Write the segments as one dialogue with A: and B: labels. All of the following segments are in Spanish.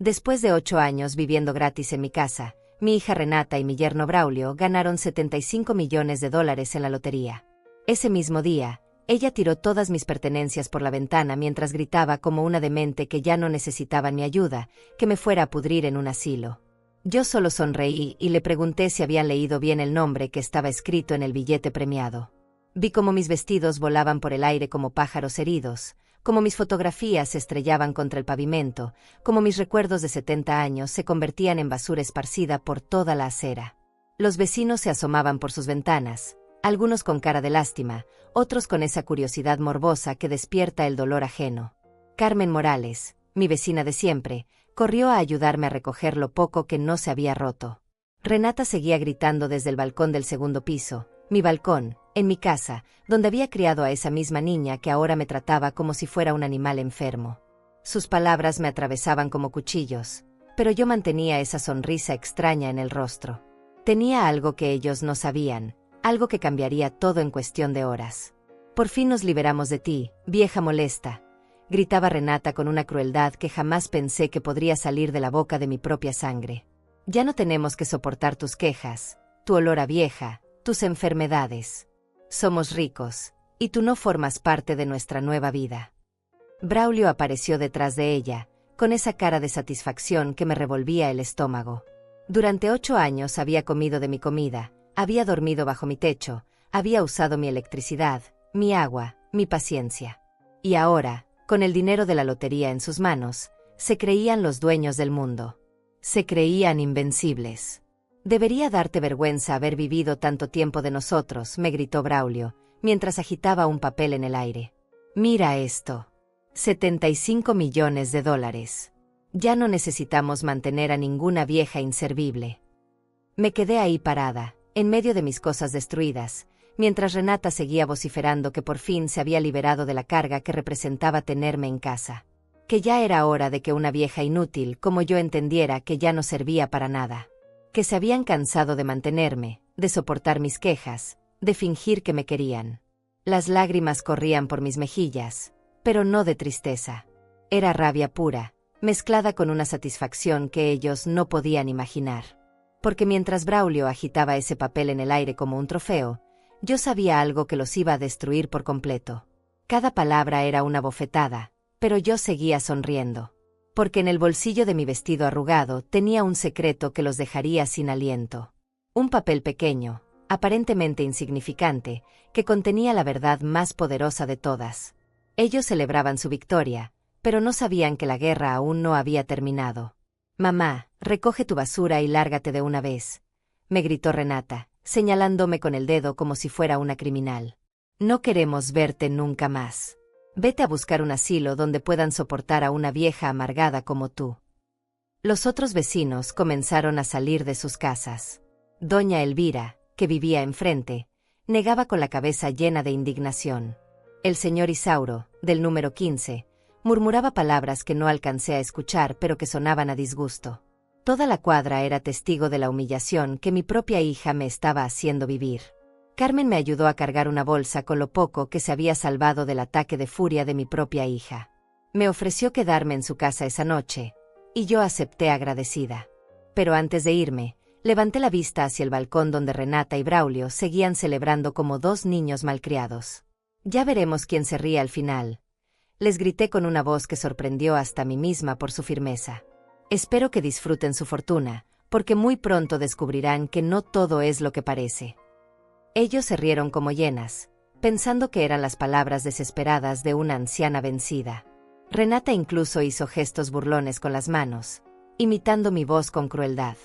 A: Después de 8 años viviendo gratis en mi casa, mi hija Renata y mi yerno Braulio ganaron $75 millones en la lotería. Ese mismo día, ella tiró todas mis pertenencias por la ventana mientras gritaba como una demente que ya no necesitaban mi ayuda, que me fuera a pudrir en un asilo. Yo solo sonreí y le pregunté si habían leído bien el nombre que estaba escrito en el billete premiado. Vi cómo mis vestidos volaban por el aire como pájaros heridos, cómo mis fotografías se estrellaban contra el pavimento, cómo mis recuerdos de 70 años se convertían en basura esparcida por toda la acera. Los vecinos se asomaban por sus ventanas, algunos con cara de lástima, otros con esa curiosidad morbosa que despierta el dolor ajeno. Carmen Morales, mi vecina de siempre, corrió a ayudarme a recoger lo poco que no se había roto. Renata seguía gritando desde el balcón del segundo piso, mi balcón, en mi casa, donde había criado a esa misma niña que ahora me trataba como si fuera un animal enfermo. Sus palabras me atravesaban como cuchillos, pero yo mantenía esa sonrisa extraña en el rostro. Tenía algo que ellos no sabían, algo que cambiaría todo en cuestión de horas. Por fin nos liberamos de ti, vieja molesta, gritaba Renata con una crueldad que jamás pensé que podría salir de la boca de mi propia sangre. Ya no tenemos que soportar tus quejas, tu olor a vieja, tus enfermedades. Somos ricos, y tú no formas parte de nuestra nueva vida. Braulio apareció detrás de ella, con esa cara de satisfacción que me revolvía el estómago. Durante 8 años había comido de mi comida, había dormido bajo mi techo, había usado mi electricidad, mi agua, mi paciencia. Y ahora, con el dinero de la lotería en sus manos, se creían los dueños del mundo. Se creían invencibles. Debería darte vergüenza haber vivido tanto tiempo de nosotros, me gritó Braulio, mientras agitaba un papel en el aire. Mira esto. $75 millones. Ya no necesitamos mantener a ninguna vieja inservible. Me quedé ahí parada, en medio de mis cosas destruidas, mientras Renata seguía vociferando que por fin se había liberado de la carga que representaba tenerme en casa. Que ya era hora de que una vieja inútil como yo entendiera que ya no servía para nada. Que se habían cansado de mantenerme, de soportar mis quejas, de fingir que me querían. Las lágrimas corrían por mis mejillas, pero no de tristeza. Era rabia pura, mezclada con una satisfacción que ellos no podían imaginar. Porque mientras Braulio agitaba ese papel en el aire como un trofeo, yo sabía algo que los iba a destruir por completo. Cada palabra era una bofetada, pero yo seguía sonriendo. Porque en el bolsillo de mi vestido arrugado tenía un secreto que los dejaría sin aliento. Un papel pequeño, aparentemente insignificante, que contenía la verdad más poderosa de todas. Ellos celebraban su victoria, pero no sabían que la guerra aún no había terminado. «Mamá, recoge tu basura y lárgate de una vez», me gritó Renata, señalándome con el dedo como si fuera una criminal. «No queremos verte nunca más. Vete a buscar un asilo donde puedan soportar a una vieja amargada como tú». Los otros vecinos comenzaron a salir de sus casas. Doña Elvira, que vivía enfrente, negaba con la cabeza llena de indignación. El señor Isauro, del número 15, murmuraba palabras que no alcancé a escuchar pero que sonaban a disgusto. Toda la cuadra era testigo de la humillación que mi propia hija me estaba haciendo vivir. Carmen me ayudó a cargar una bolsa con lo poco que se había salvado del ataque de furia de mi propia hija. Me ofreció quedarme en su casa esa noche, y yo acepté agradecida. Pero antes de irme, levanté la vista hacia el balcón donde Renata y Braulio seguían celebrando como 2 niños malcriados. «Ya veremos quién se ríe al final», les grité con una voz que sorprendió hasta a mí misma por su firmeza. «Espero que disfruten su fortuna, porque muy pronto descubrirán que no todo es lo que parece». Ellos se rieron como hienas, pensando que eran las palabras desesperadas de una anciana vencida. Renata incluso hizo gestos burlones con las manos, imitando mi voz con crueldad.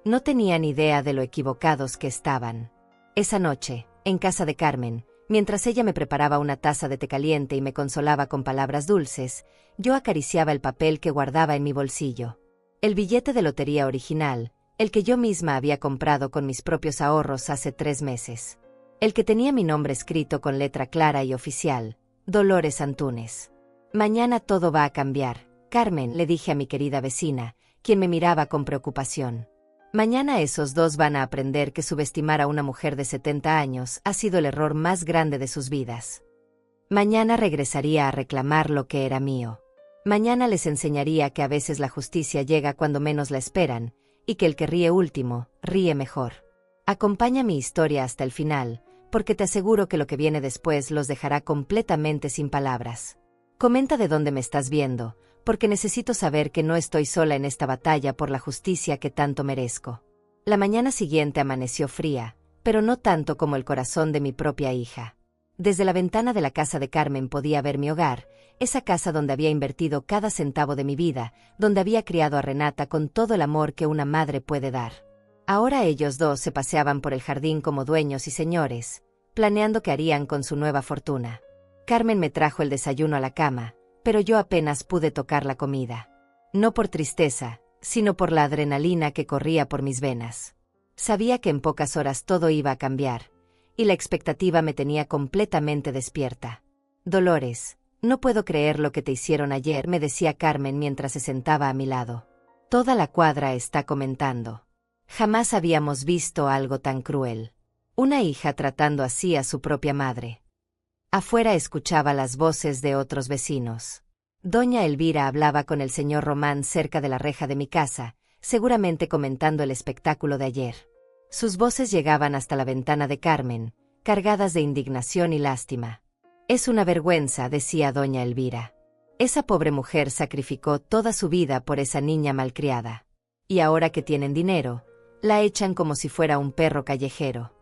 A: No tenían idea de lo equivocados que estaban. Esa noche, en casa de Carmen, mientras ella me preparaba una taza de té caliente y me consolaba con palabras dulces, yo acariciaba el papel que guardaba en mi bolsillo. El billete de lotería original, el que yo misma había comprado con mis propios ahorros hace 3 meses. El que tenía mi nombre escrito con letra clara y oficial, Dolores Antúnez. «Mañana todo va a cambiar, Carmen», le dije a mi querida vecina, quien me miraba con preocupación. «Mañana esos 2 van a aprender que subestimar a una mujer de 70 años ha sido el error más grande de sus vidas. Mañana regresaría a reclamar lo que era mío. Mañana les enseñaría que a veces la justicia llega cuando menos la esperan, y que el que ríe último, ríe mejor. Acompaña mi historia hasta el final, porque te aseguro que lo que viene después los dejará completamente sin palabras. Comenta de dónde me estás viendo, porque necesito saber que no estoy sola en esta batalla por la justicia que tanto merezco. La mañana siguiente amaneció fría, pero no tanto como el corazón de mi propia hija. Desde la ventana de la casa de Carmen podía ver mi hogar, esa casa donde había invertido cada centavo de mi vida, donde había criado a Renata con todo el amor que una madre puede dar. Ahora ellos dos se paseaban por el jardín como dueños y señores, planeando qué harían con su nueva fortuna. Carmen me trajo el desayuno a la cama, pero yo apenas pude tocar la comida. No por tristeza, sino por la adrenalina que corría por mis venas. Sabía que en pocas horas todo iba a cambiar, y la expectativa me tenía completamente despierta. Dolores, no puedo creer lo que te hicieron ayer, me decía Carmen mientras se sentaba a mi lado. Toda la cuadra está comentando. Jamás habíamos visto algo tan cruel. Una hija tratando así a su propia madre. Afuera escuchaba las voces de otros vecinos. Doña Elvira hablaba con el señor Román cerca de la reja de mi casa, seguramente comentando el espectáculo de ayer. Sus voces llegaban hasta la ventana de Carmen, cargadas de indignación y lástima. Es una vergüenza, decía doña Elvira. Esa pobre mujer sacrificó toda su vida por esa niña malcriada. Y ahora que tienen dinero, la echan como si fuera un perro callejero.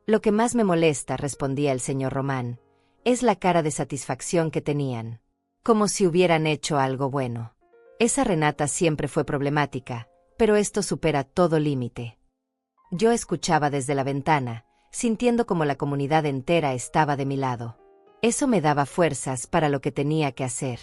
A: Lo que más me molesta, respondía el señor Román, es la cara de satisfacción que tenían. Como si hubieran hecho algo bueno. Esa Renata siempre fue problemática, pero esto supera todo límite. Yo escuchaba desde la ventana, sintiendo como la comunidad entera estaba de mi lado. Eso me daba fuerzas para lo que tenía que hacer.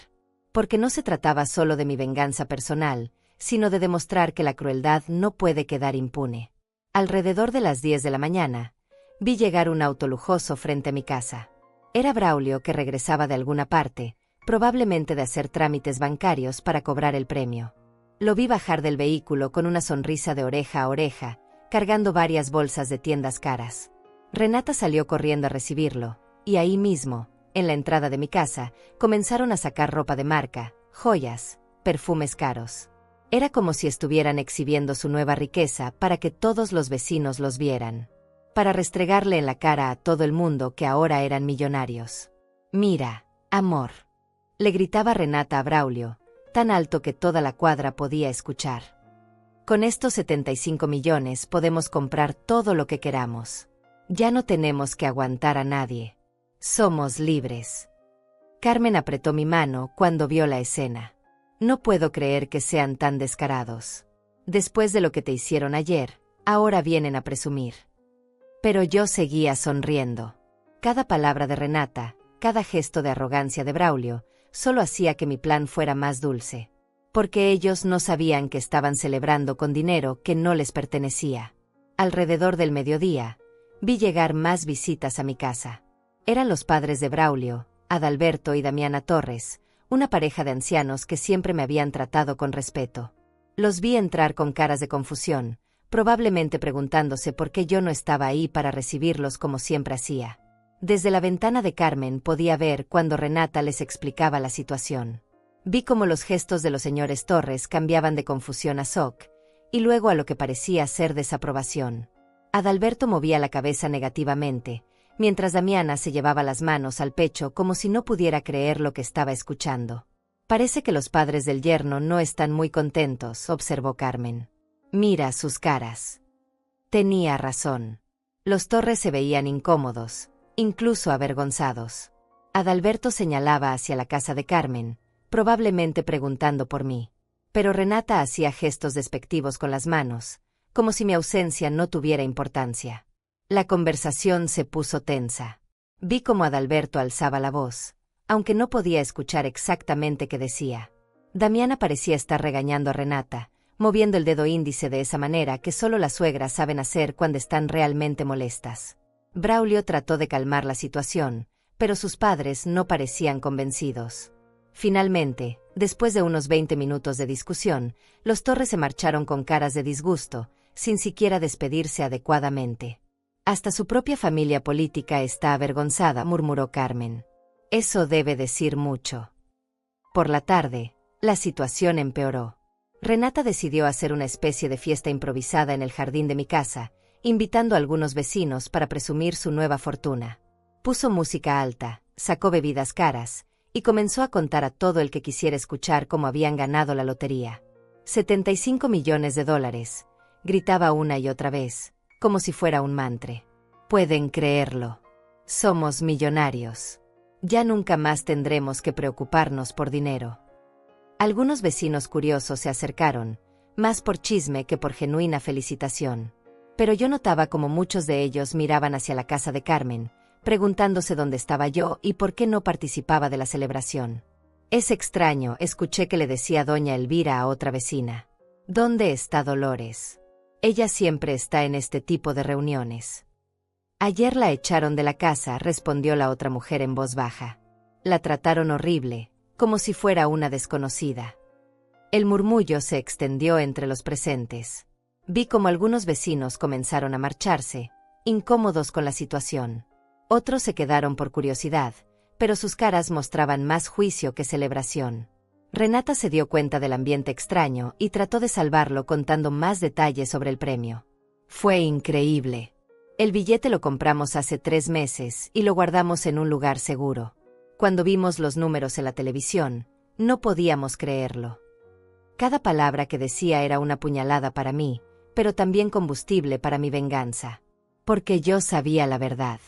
A: Porque no se trataba solo de mi venganza personal, sino de demostrar que la crueldad no puede quedar impune. Alrededor de las 10 de la mañana, vi llegar un auto lujoso frente a mi casa. Era Braulio, que regresaba de alguna parte, probablemente de hacer trámites bancarios para cobrar el premio. Lo vi bajar del vehículo con una sonrisa de oreja a oreja, cargando varias bolsas de tiendas caras. Renata salió corriendo a recibirlo, y ahí mismo, en la entrada de mi casa, comenzaron a sacar ropa de marca, joyas, perfumes caros. Era como si estuvieran exhibiendo su nueva riqueza para que todos los vecinos los vieran. Para restregarle en la cara a todo el mundo que ahora eran millonarios. Mira, amor. Le gritaba Renata a Braulio, tan alto que toda la cuadra podía escuchar. Con estos 75 millones podemos comprar todo lo que queramos. Ya no tenemos que aguantar a nadie. Somos libres. Carmen apretó mi mano cuando vio la escena. No puedo creer que sean tan descarados. Después de lo que te hicieron ayer, ahora vienen a presumir. Pero yo seguía sonriendo. Cada palabra de Renata, cada gesto de arrogancia de Braulio, solo hacía que mi plan fuera más dulce. Porque ellos no sabían que estaban celebrando con dinero que no les pertenecía. Alrededor del mediodía, vi llegar más visitas a mi casa. Eran los padres de Braulio, Adalberto y Damiana Torres, una pareja de ancianos que siempre me habían tratado con respeto. Los vi entrar con caras de confusión, probablemente preguntándose por qué yo no estaba ahí para recibirlos como siempre hacía. Desde la ventana de Carmen podía ver cuando Renata les explicaba la situación. Vi cómo los gestos de los señores Torres cambiaban de confusión a shock, y luego a lo que parecía ser desaprobación. Adalberto movía la cabeza negativamente, mientras Damiana se llevaba las manos al pecho como si no pudiera creer lo que estaba escuchando. Parece que los padres del yerno no están muy contentos, observó Carmen. Mira sus caras. Tenía razón. Los Torres se veían incómodos, incluso avergonzados. Adalberto señalaba hacia la casa de Carmen, probablemente preguntando por mí. Pero Renata hacía gestos despectivos con las manos, como si mi ausencia no tuviera importancia. La conversación se puso tensa. Vi cómo Adalberto alzaba la voz, aunque no podía escuchar exactamente qué decía. Damiana parecía estar regañando a Renata, moviendo el dedo índice de esa manera que solo las suegras saben hacer cuando están realmente molestas. Braulio trató de calmar la situación, pero sus padres no parecían convencidos. Finalmente, después de unos 20 minutos de discusión, los Torres se marcharon con caras de disgusto, sin siquiera despedirse adecuadamente. Hasta su propia familia política está avergonzada, murmuró Carmen. Eso debe decir mucho. Por la tarde, la situación empeoró. Renata decidió hacer una especie de fiesta improvisada en el jardín de mi casa, invitando a algunos vecinos para presumir su nueva fortuna. Puso música alta, sacó bebidas caras, y comenzó a contar a todo el que quisiera escuchar cómo habían ganado la lotería. 75 millones de dólares, gritaba una y otra vez, como si fuera un mantra. Pueden creerlo. Somos millonarios. Ya nunca más tendremos que preocuparnos por dinero. Algunos vecinos curiosos se acercaron, más por chisme que por genuina felicitación. Pero yo notaba como muchos de ellos miraban hacia la casa de Carmen, preguntándose dónde estaba yo y por qué no participaba de la celebración. Es extraño, escuché que le decía doña Elvira a otra vecina. ¿Dónde está Dolores? Ella siempre está en este tipo de reuniones. Ayer la echaron de la casa, respondió la otra mujer en voz baja. La trataron horrible, como si fuera una desconocida. El murmullo se extendió entre los presentes. Vi como algunos vecinos comenzaron a marcharse, incómodos con la situación. Otros se quedaron por curiosidad, pero sus caras mostraban más juicio que celebración. Renata se dio cuenta del ambiente extraño y trató de salvarlo contando más detalles sobre el premio. Fue increíble. El billete lo compramos hace 3 meses y lo guardamos en un lugar seguro. Cuando vimos los números en la televisión, no podíamos creerlo. Cada palabra que decía era una puñalada para mí, pero también combustible para mi venganza. Porque yo sabía la verdad.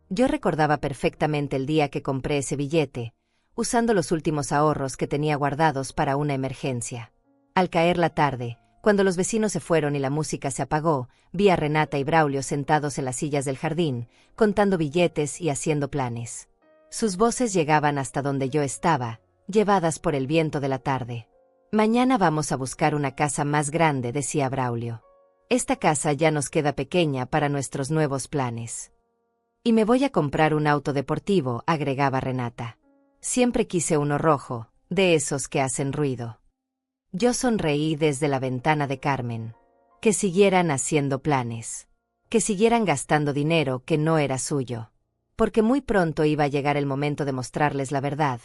A: Yo recordaba perfectamente el día que compré ese billete, usando los últimos ahorros que tenía guardados para una emergencia. Al caer la tarde, cuando los vecinos se fueron y la música se apagó, vi a Renata y Braulio sentados en las sillas del jardín, contando billetes y haciendo planes. Sus voces llegaban hasta donde yo estaba, llevadas por el viento de la tarde. Mañana vamos a buscar una casa más grande, decía Braulio. Esta casa ya nos queda pequeña para nuestros nuevos planes. Y me voy a comprar un auto deportivo, agregaba Renata. Siempre quise uno rojo, de esos que hacen ruido. Yo sonreí desde la ventana de Carmen. Que siguieran haciendo planes. Que siguieran gastando dinero que no era suyo. Porque muy pronto iba a llegar el momento de mostrarles la verdad,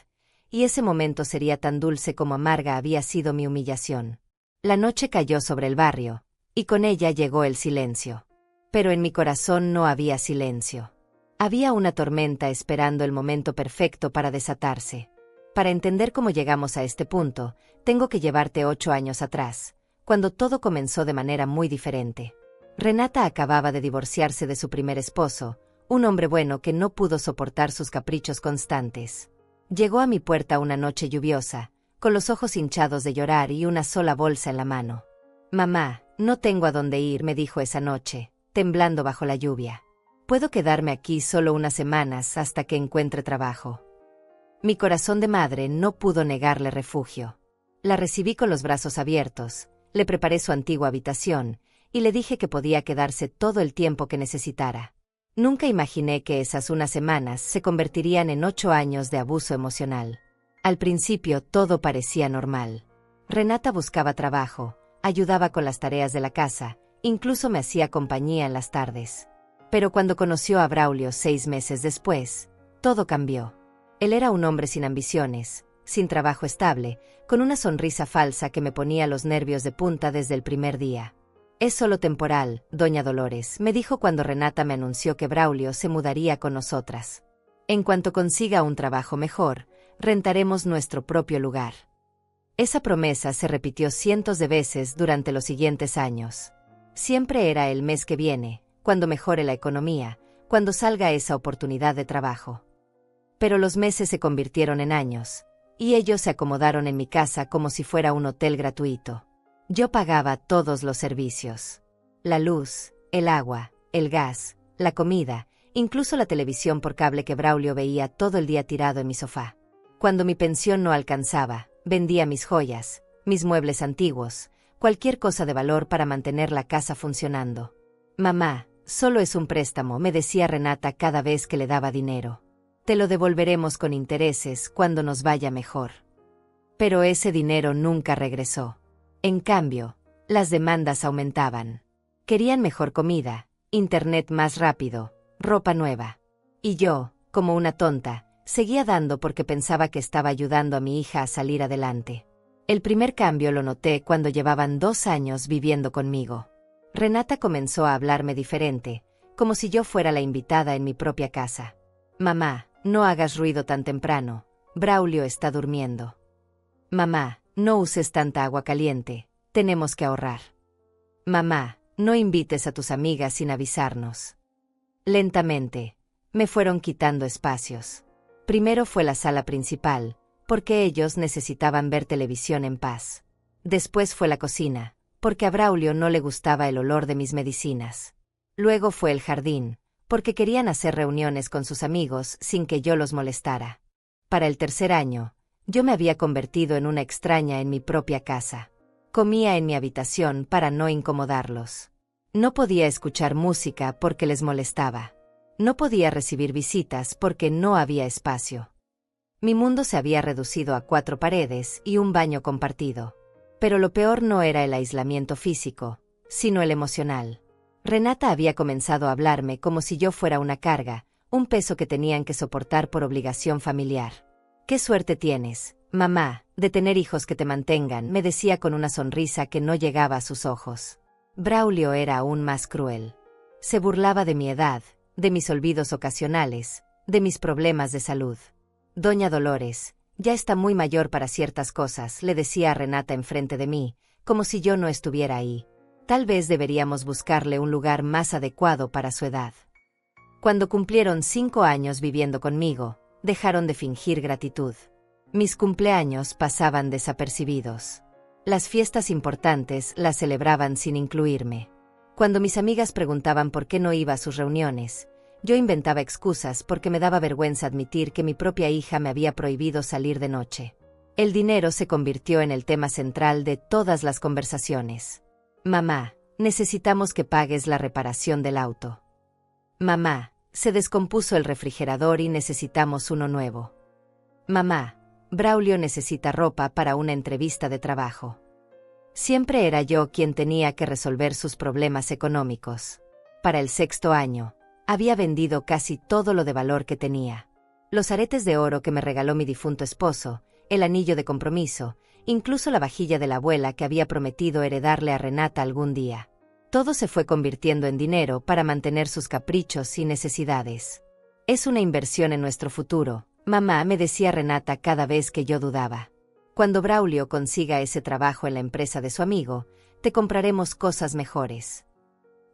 A: y ese momento sería tan dulce como amarga había sido mi humillación. La noche cayó sobre el barrio, y con ella llegó el silencio. Pero en mi corazón no había silencio. Había una tormenta esperando el momento perfecto para desatarse. Para entender cómo llegamos a este punto, tengo que llevarte 8 años atrás, cuando todo comenzó de manera muy diferente. Renata acababa de divorciarse de su primer esposo, un hombre bueno que no pudo soportar sus caprichos constantes. Llegó a mi puerta una noche lluviosa, con los ojos hinchados de llorar y una sola bolsa en la mano. «Mamá, no tengo a dónde ir», me dijo esa noche, temblando bajo la lluvia. «Puedo quedarme aquí solo unas semanas hasta que encuentre trabajo». Mi corazón de madre no pudo negarle refugio. La recibí con los brazos abiertos, le preparé su antigua habitación, y le dije que podía quedarse todo el tiempo que necesitara. Nunca imaginé que esas unas semanas se convertirían en 8 años de abuso emocional. Al principio todo parecía normal. Renata buscaba trabajo, ayudaba con las tareas de la casa, incluso me hacía compañía en las tardes. Pero cuando conoció a Braulio 6 meses después, todo cambió. Él era un hombre sin ambiciones, sin trabajo estable, con una sonrisa falsa que me ponía los nervios de punta desde el primer día. «Es solo temporal, doña Dolores», me dijo cuando Renata me anunció que Braulio se mudaría con nosotras. «En cuanto consiga un trabajo mejor, rentaremos nuestro propio lugar». Esa promesa se repitió cientos de veces durante los siguientes años. Siempre era el mes que viene, cuando mejore la economía, cuando salga esa oportunidad de trabajo. Pero los meses se convirtieron en años, y ellos se acomodaron en mi casa como si fuera un hotel gratuito. Yo pagaba todos los servicios. La luz, el agua, el gas, la comida, incluso la televisión por cable que Braulio veía todo el día tirado en mi sofá. Cuando mi pensión no alcanzaba, vendía mis joyas, mis muebles antiguos, cualquier cosa de valor para mantener la casa funcionando. «Mamá, solo es un préstamo», me decía Renata cada vez que le daba dinero. «Te lo devolveremos con intereses cuando nos vaya mejor». Pero ese dinero nunca regresó. En cambio, las demandas aumentaban. Querían mejor comida, internet más rápido, ropa nueva. Y yo, como una tonta, Seguía dando porque pensaba que estaba ayudando a mi hija a salir adelante. El primer cambio lo noté cuando llevaban 2 años viviendo conmigo. Renata comenzó a hablarme diferente, como si yo fuera la invitada en mi propia casa. Mamá, no hagas ruido tan temprano, Braulio está durmiendo. Mamá, no uses tanta agua caliente, tenemos que ahorrar. Mamá, no invites a tus amigas sin avisarnos. Lentamente, me fueron quitando espacios. Primero fue la sala principal, porque ellos necesitaban ver televisión en paz. Después fue la cocina, porque a Braulio no le gustaba el olor de mis medicinas. Luego fue el jardín, porque querían hacer reuniones con sus amigos sin que yo los molestara. Para el 3er año, yo me había convertido en una extraña en mi propia casa. Comía en mi habitación para no incomodarlos. No podía escuchar música porque les molestaba. No podía recibir visitas porque no había espacio. Mi mundo se había reducido a 4 paredes y un baño compartido. Pero lo peor no era el aislamiento físico, sino el emocional. Renata había comenzado a hablarme como si yo fuera una carga, un peso que tenían que soportar por obligación familiar. «Qué suerte tienes, mamá, de tener hijos que te mantengan», me decía con una sonrisa que no llegaba a sus ojos. Braulio era aún más cruel. Se burlaba de mi edad, de mis olvidos ocasionales, de mis problemas de salud. «Doña Dolores, ya está muy mayor para ciertas cosas», le decía a Renata enfrente de mí, como si yo no estuviera ahí. «Tal vez deberíamos buscarle un lugar más adecuado para su edad». Cuando cumplieron 5 años viviendo conmigo, dejaron de fingir gratitud. Mis cumpleaños pasaban desapercibidos. Las fiestas importantes las celebraban sin incluirme. Cuando mis amigas preguntaban por qué no iba a sus reuniones, yo inventaba excusas porque me daba vergüenza admitir que mi propia hija me había prohibido salir de noche. El dinero se convirtió en el tema central de todas las conversaciones. «Mamá, necesitamos que pagues la reparación del auto». «Mamá, se descompuso el refrigerador y necesitamos uno nuevo». «Mamá, Braulio necesita ropa para una entrevista de trabajo». Siempre era yo quien tenía que resolver sus problemas económicos. Para el 6.º año, había vendido casi todo lo de valor que tenía. Los aretes de oro que me regaló mi difunto esposo, el anillo de compromiso, incluso la vajilla de la abuela que había prometido heredarle a Renata algún día. Todo se fue convirtiendo en dinero para mantener sus caprichos y necesidades. «Es una inversión en nuestro futuro», mamá, me decía Renata cada vez que yo dudaba. «Cuando Braulio consiga ese trabajo en la empresa de su amigo, te compraremos cosas mejores».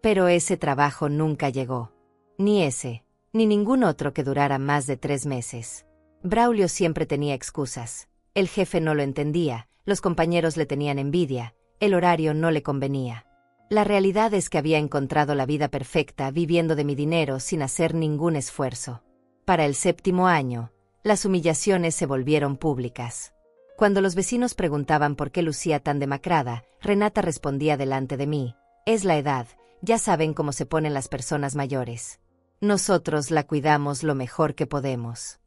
A: Pero ese trabajo nunca llegó. Ni ese, ni ningún otro que durara más de 3 meses. Braulio siempre tenía excusas. El jefe no lo entendía, los compañeros le tenían envidia, el horario no le convenía. La realidad es que había encontrado la vida perfecta viviendo de mi dinero sin hacer ningún esfuerzo. Para el 7.º año, las humillaciones se volvieron públicas. Cuando los vecinos preguntaban por qué lucía tan demacrada, Renata respondía delante de mí: «Es la edad, ya saben cómo se ponen las personas mayores. Nosotros la cuidamos lo mejor que podemos».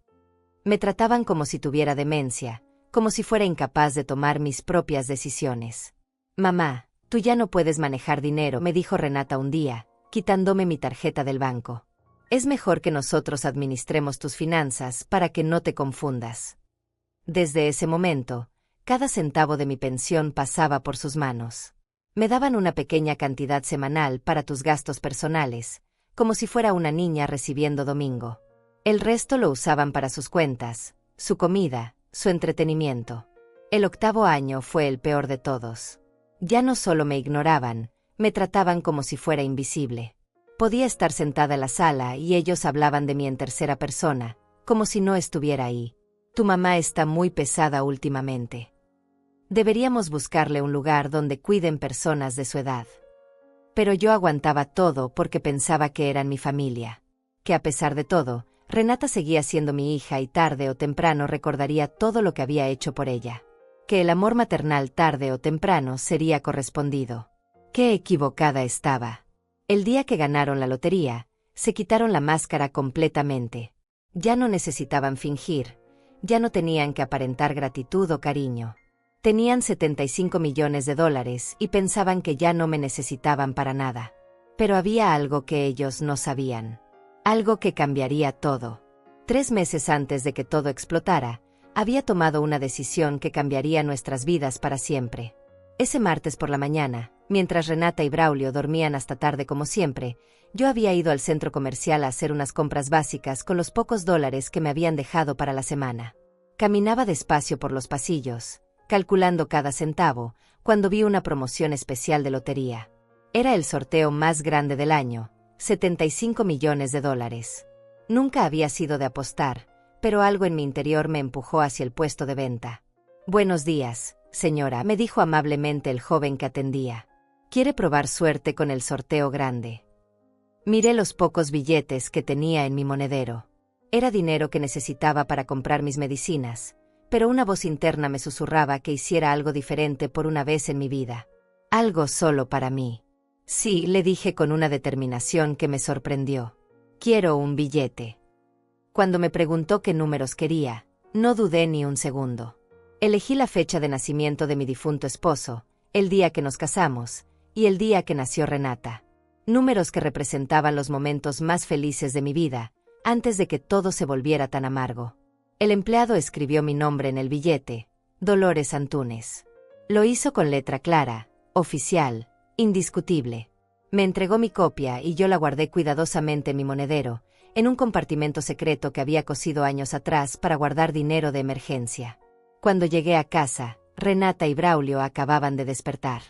A: Me trataban como si tuviera demencia, como si fuera incapaz de tomar mis propias decisiones. «Mamá, tú ya no puedes manejar dinero», me dijo Renata un día, quitándome mi tarjeta del banco. «Es mejor que nosotros administremos tus finanzas para que no te confundas». Desde ese momento, cada centavo de mi pensión pasaba por sus manos. Me daban una pequeña cantidad semanal para tus gastos personales, como si fuera una niña recibiendo domingo. El resto lo usaban para sus cuentas, su comida, su entretenimiento. El 8.º año fue el peor de todos. Ya no solo me ignoraban, me trataban como si fuera invisible. Podía estar sentada en la sala y ellos hablaban de mí en tercera persona, como si no estuviera ahí. «Tu mamá está muy pesada últimamente. Deberíamos buscarle un lugar donde cuiden personas de su edad». Pero yo aguantaba todo porque pensaba que eran mi familia. Que a pesar de todo, Renata seguía siendo mi hija y tarde o temprano recordaría todo lo que había hecho por ella. Que el amor maternal tarde o temprano sería correspondido. Qué equivocada estaba. El día que ganaron la lotería, se quitaron la máscara completamente. Ya no necesitaban fingir, ya no tenían que aparentar gratitud o cariño. Tenían $75 millones y pensaban que ya no me necesitaban para nada. Pero había algo que ellos no sabían. Algo que cambiaría todo. 3 meses antes de que todo explotara, había tomado una decisión que cambiaría nuestras vidas para siempre. Ese martes por la mañana, mientras Renata y Braulio dormían hasta tarde como siempre, yo había ido al centro comercial a hacer unas compras básicas con los pocos dólares que me habían dejado para la semana. Caminaba despacio por los pasillos, calculando cada centavo, cuando vi una promoción especial de lotería. Era el sorteo más grande del año, 75 millones de dólares. Nunca había sido de apostar, pero algo en mi interior me empujó hacia el puesto de venta. «Buenos días, señora», me dijo amablemente el joven que atendía. «¿Quiere probar suerte con el sorteo grande?» Miré los pocos billetes que tenía en mi monedero. Era dinero que necesitaba para comprar mis medicinas, pero una voz interna me susurraba que hiciera algo diferente por una vez en mi vida. Algo solo para mí. «Sí», le dije con una determinación que me sorprendió. «Quiero un billete». Cuando me preguntó qué números quería, no dudé ni un segundo. Elegí la fecha de nacimiento de mi difunto esposo, el día que nos casamos, y el día que nació Renata. Números que representaban los momentos más felices de mi vida, antes de que todo se volviera tan amargo. El empleado escribió mi nombre en el billete, Dolores Antúnez. Lo hizo con letra clara, oficial, indiscutible. Me entregó mi copia y yo la guardé cuidadosamente en mi monedero, en un compartimento secreto que había cosido años atrás para guardar dinero de emergencia. Cuando llegué a casa, Renata y Braulio acababan de despertar.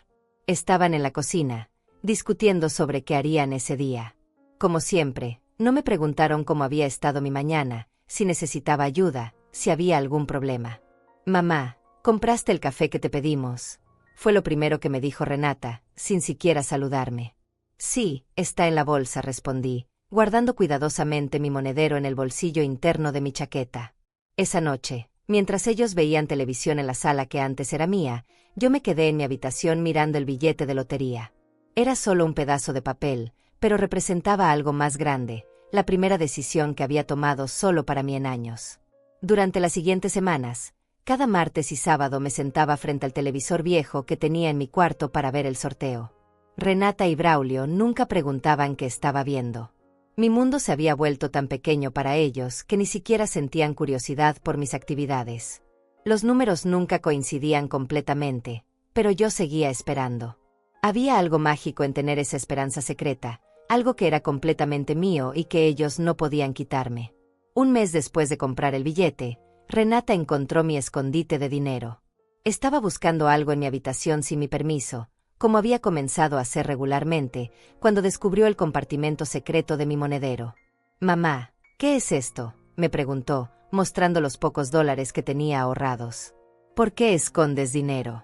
A: Estaban en la cocina, discutiendo sobre qué harían ese día. Como siempre, no me preguntaron cómo había estado mi mañana, si necesitaba ayuda, si había algún problema. «Mamá, ¿compraste el café que te pedimos?», fue lo primero que me dijo Renata, sin siquiera saludarme. «Sí, está en la bolsa», respondí, guardando cuidadosamente mi monedero en el bolsillo interno de mi chaqueta. Esa noche, mientras ellos veían televisión en la sala que antes era mía, yo me quedé en mi habitación mirando el billete de lotería. Era solo un pedazo de papel, pero representaba algo más grande, la primera decisión que había tomado solo para mí en años. Durante las siguientes semanas, cada martes y sábado me sentaba frente al televisor viejo que tenía en mi cuarto para ver el sorteo. Renata y Braulio nunca preguntaban qué estaba viendo. Mi mundo se había vuelto tan pequeño para ellos que ni siquiera sentían curiosidad por mis actividades. Los números nunca coincidían completamente, pero yo seguía esperando. Había algo mágico en tener esa esperanza secreta, algo que era completamente mío y que ellos no podían quitarme. Un mes después de comprar el billete, Renata encontró mi escondite de dinero. Estaba buscando algo en mi habitación sin mi permiso, como había comenzado a hacer regularmente, cuando descubrió el compartimento secreto de mi monedero. «Mamá, ¿qué es esto?», me preguntó, mostrando los pocos dólares que tenía ahorrados. «¿Por qué escondes dinero?».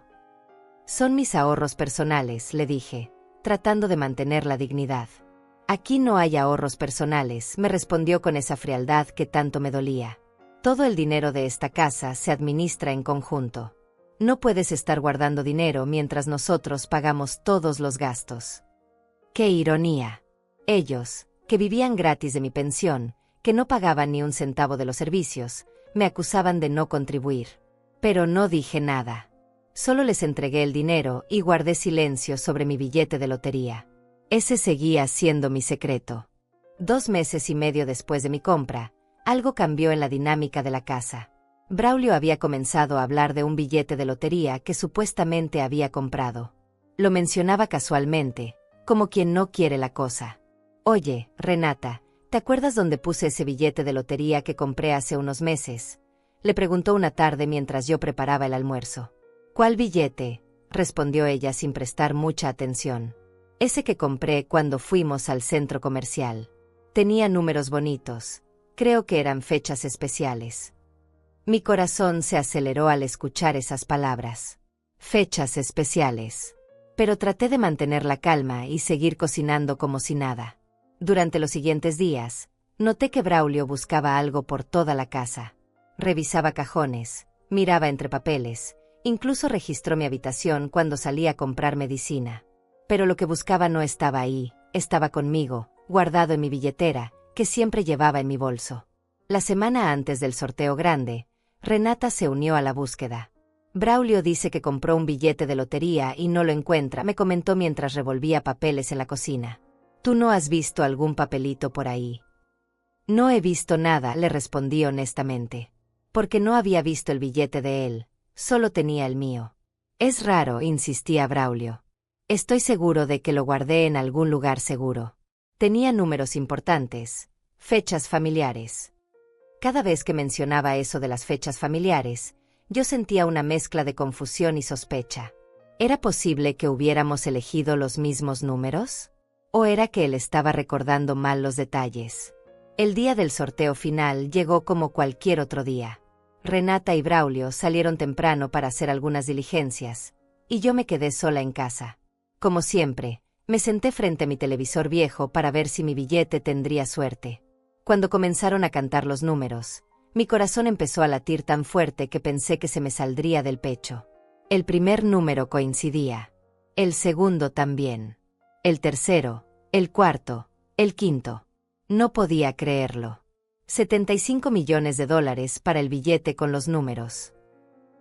A: «Son mis ahorros personales», le dije, tratando de mantener la dignidad. «Aquí no hay ahorros personales», me respondió con esa frialdad que tanto me dolía. «Todo el dinero de esta casa se administra en conjunto. No puedes estar guardando dinero mientras nosotros pagamos todos los gastos». ¡Qué ironía! Ellos, que vivían gratis de mi pensión, que no pagaban ni un centavo de los servicios, me acusaban de no contribuir. Pero no dije nada. Solo les entregué el dinero y guardé silencio sobre mi billete de lotería. Ese seguía siendo mi secreto. 2 meses y medio después de mi compra, algo cambió en la dinámica de la casa. Braulio había comenzado a hablar de un billete de lotería que supuestamente había comprado. Lo mencionaba casualmente, como quien no quiere la cosa. «Oye, Renata, ¿te acuerdas dónde puse ese billete de lotería que compré hace unos meses?», le preguntó una tarde mientras yo preparaba el almuerzo. «¿Cuál billete?», respondió ella sin prestar mucha atención. «Ese que compré cuando fuimos al centro comercial. Tenía números bonitos. Creo que eran fechas especiales». Mi corazón se aceleró al escuchar esas palabras. Fechas especiales. Pero traté de mantener la calma y seguir cocinando como si nada. Durante los siguientes días, noté que Braulio buscaba algo por toda la casa. Revisaba cajones, miraba entre papeles, incluso registró mi habitación cuando salí a comprar medicina. Pero lo que buscaba no estaba ahí, estaba conmigo, guardado en mi billetera, que siempre llevaba en mi bolso. La semana antes del sorteo grande, Renata se unió a la búsqueda. «Braulio dice que compró un billete de lotería y no lo encuentra», me comentó mientras revolvía papeles en la cocina. «¿Tú no has visto algún papelito por ahí?». No he visto nada, le respondí honestamente. Porque no había visto el billete de él, solo tenía el mío. Es raro, insistía Braulio. Estoy seguro de que lo guardé en algún lugar seguro. Tenía números importantes, fechas familiares. Cada vez que mencionaba eso de las fechas familiares, yo sentía una mezcla de confusión y sospecha. ¿Era posible que hubiéramos elegido los mismos números? ¿O era que él estaba recordando mal los detalles? El día del sorteo final llegó como cualquier otro día. Renata y Braulio salieron temprano para hacer algunas diligencias, y yo me quedé sola en casa. Como siempre, me senté frente a mi televisor viejo para ver si mi billete tendría suerte. Cuando comenzaron a cantar los números, mi corazón empezó a latir tan fuerte que pensé que se me saldría del pecho. El primer número coincidía. El segundo también. El tercero, el cuarto, el quinto. No podía creerlo. 75 millones de dólares para el billete con los números.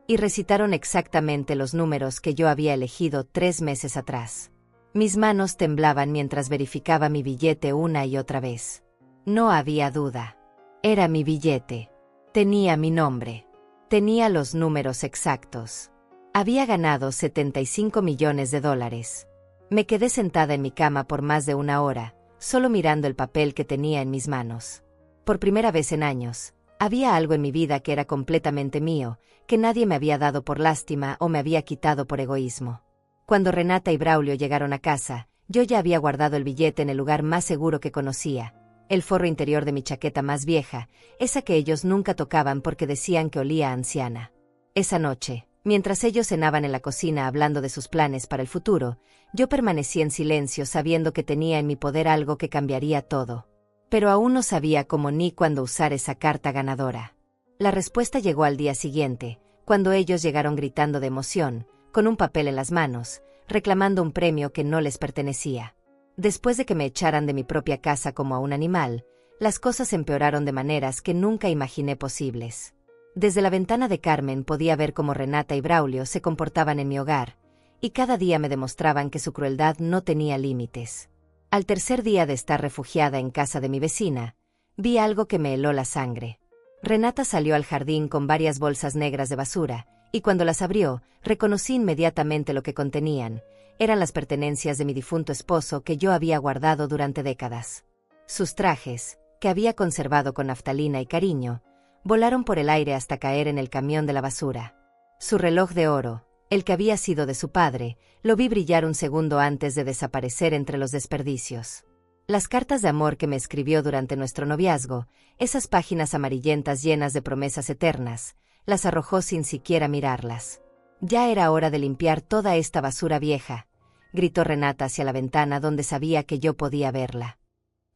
A: Y recitaron exactamente los números que yo había elegido 3 meses atrás. Mis manos temblaban mientras verificaba mi billete una y otra vez. No había duda. Era mi billete. Tenía mi nombre. Tenía los números exactos. Había ganado 75 millones de dólares. Me quedé sentada en mi cama por más de 1 hora, solo mirando el papel que tenía en mis manos. Por primera vez en años, había algo en mi vida que era completamente mío, que nadie me había dado por lástima o me había quitado por egoísmo. Cuando Renata y Braulio llegaron a casa, yo ya había guardado el billete en el lugar más seguro que conocía, el forro interior de mi chaqueta más vieja, esa que ellos nunca tocaban porque decían que olía a anciana. Esa noche, mientras ellos cenaban en la cocina hablando de sus planes para el futuro, yo permanecí en silencio sabiendo que tenía en mi poder algo que cambiaría todo. Pero aún no sabía cómo ni cuándo usar esa carta ganadora. La respuesta llegó al día siguiente, cuando ellos llegaron gritando de emoción, con un papel en las manos, reclamando un premio que no les pertenecía. Después de que me echaran de mi propia casa como a un animal, las cosas empeoraron de maneras que nunca imaginé posibles. Desde la ventana de Carmen podía ver cómo Renata y Braulio se comportaban en mi hogar, y cada día me demostraban que su crueldad no tenía límites. Al tercer día de estar refugiada en casa de mi vecina, vi algo que me heló la sangre. Renata salió al jardín con varias bolsas negras de basura, y cuando las abrió, reconocí inmediatamente lo que contenían. Eran las pertenencias de mi difunto esposo que yo había guardado durante décadas. Sus trajes, que había conservado con naftalina y cariño, volaron por el aire hasta caer en el camión de la basura. Su reloj de oro, el que había sido de su padre, lo vi brillar un segundo antes de desaparecer entre los desperdicios. Las cartas de amor que me escribió durante nuestro noviazgo, esas páginas amarillentas llenas de promesas eternas, las arrojó sin siquiera mirarlas. Ya era hora de limpiar toda esta basura vieja, gritó Renata hacia la ventana donde sabía que yo podía verla.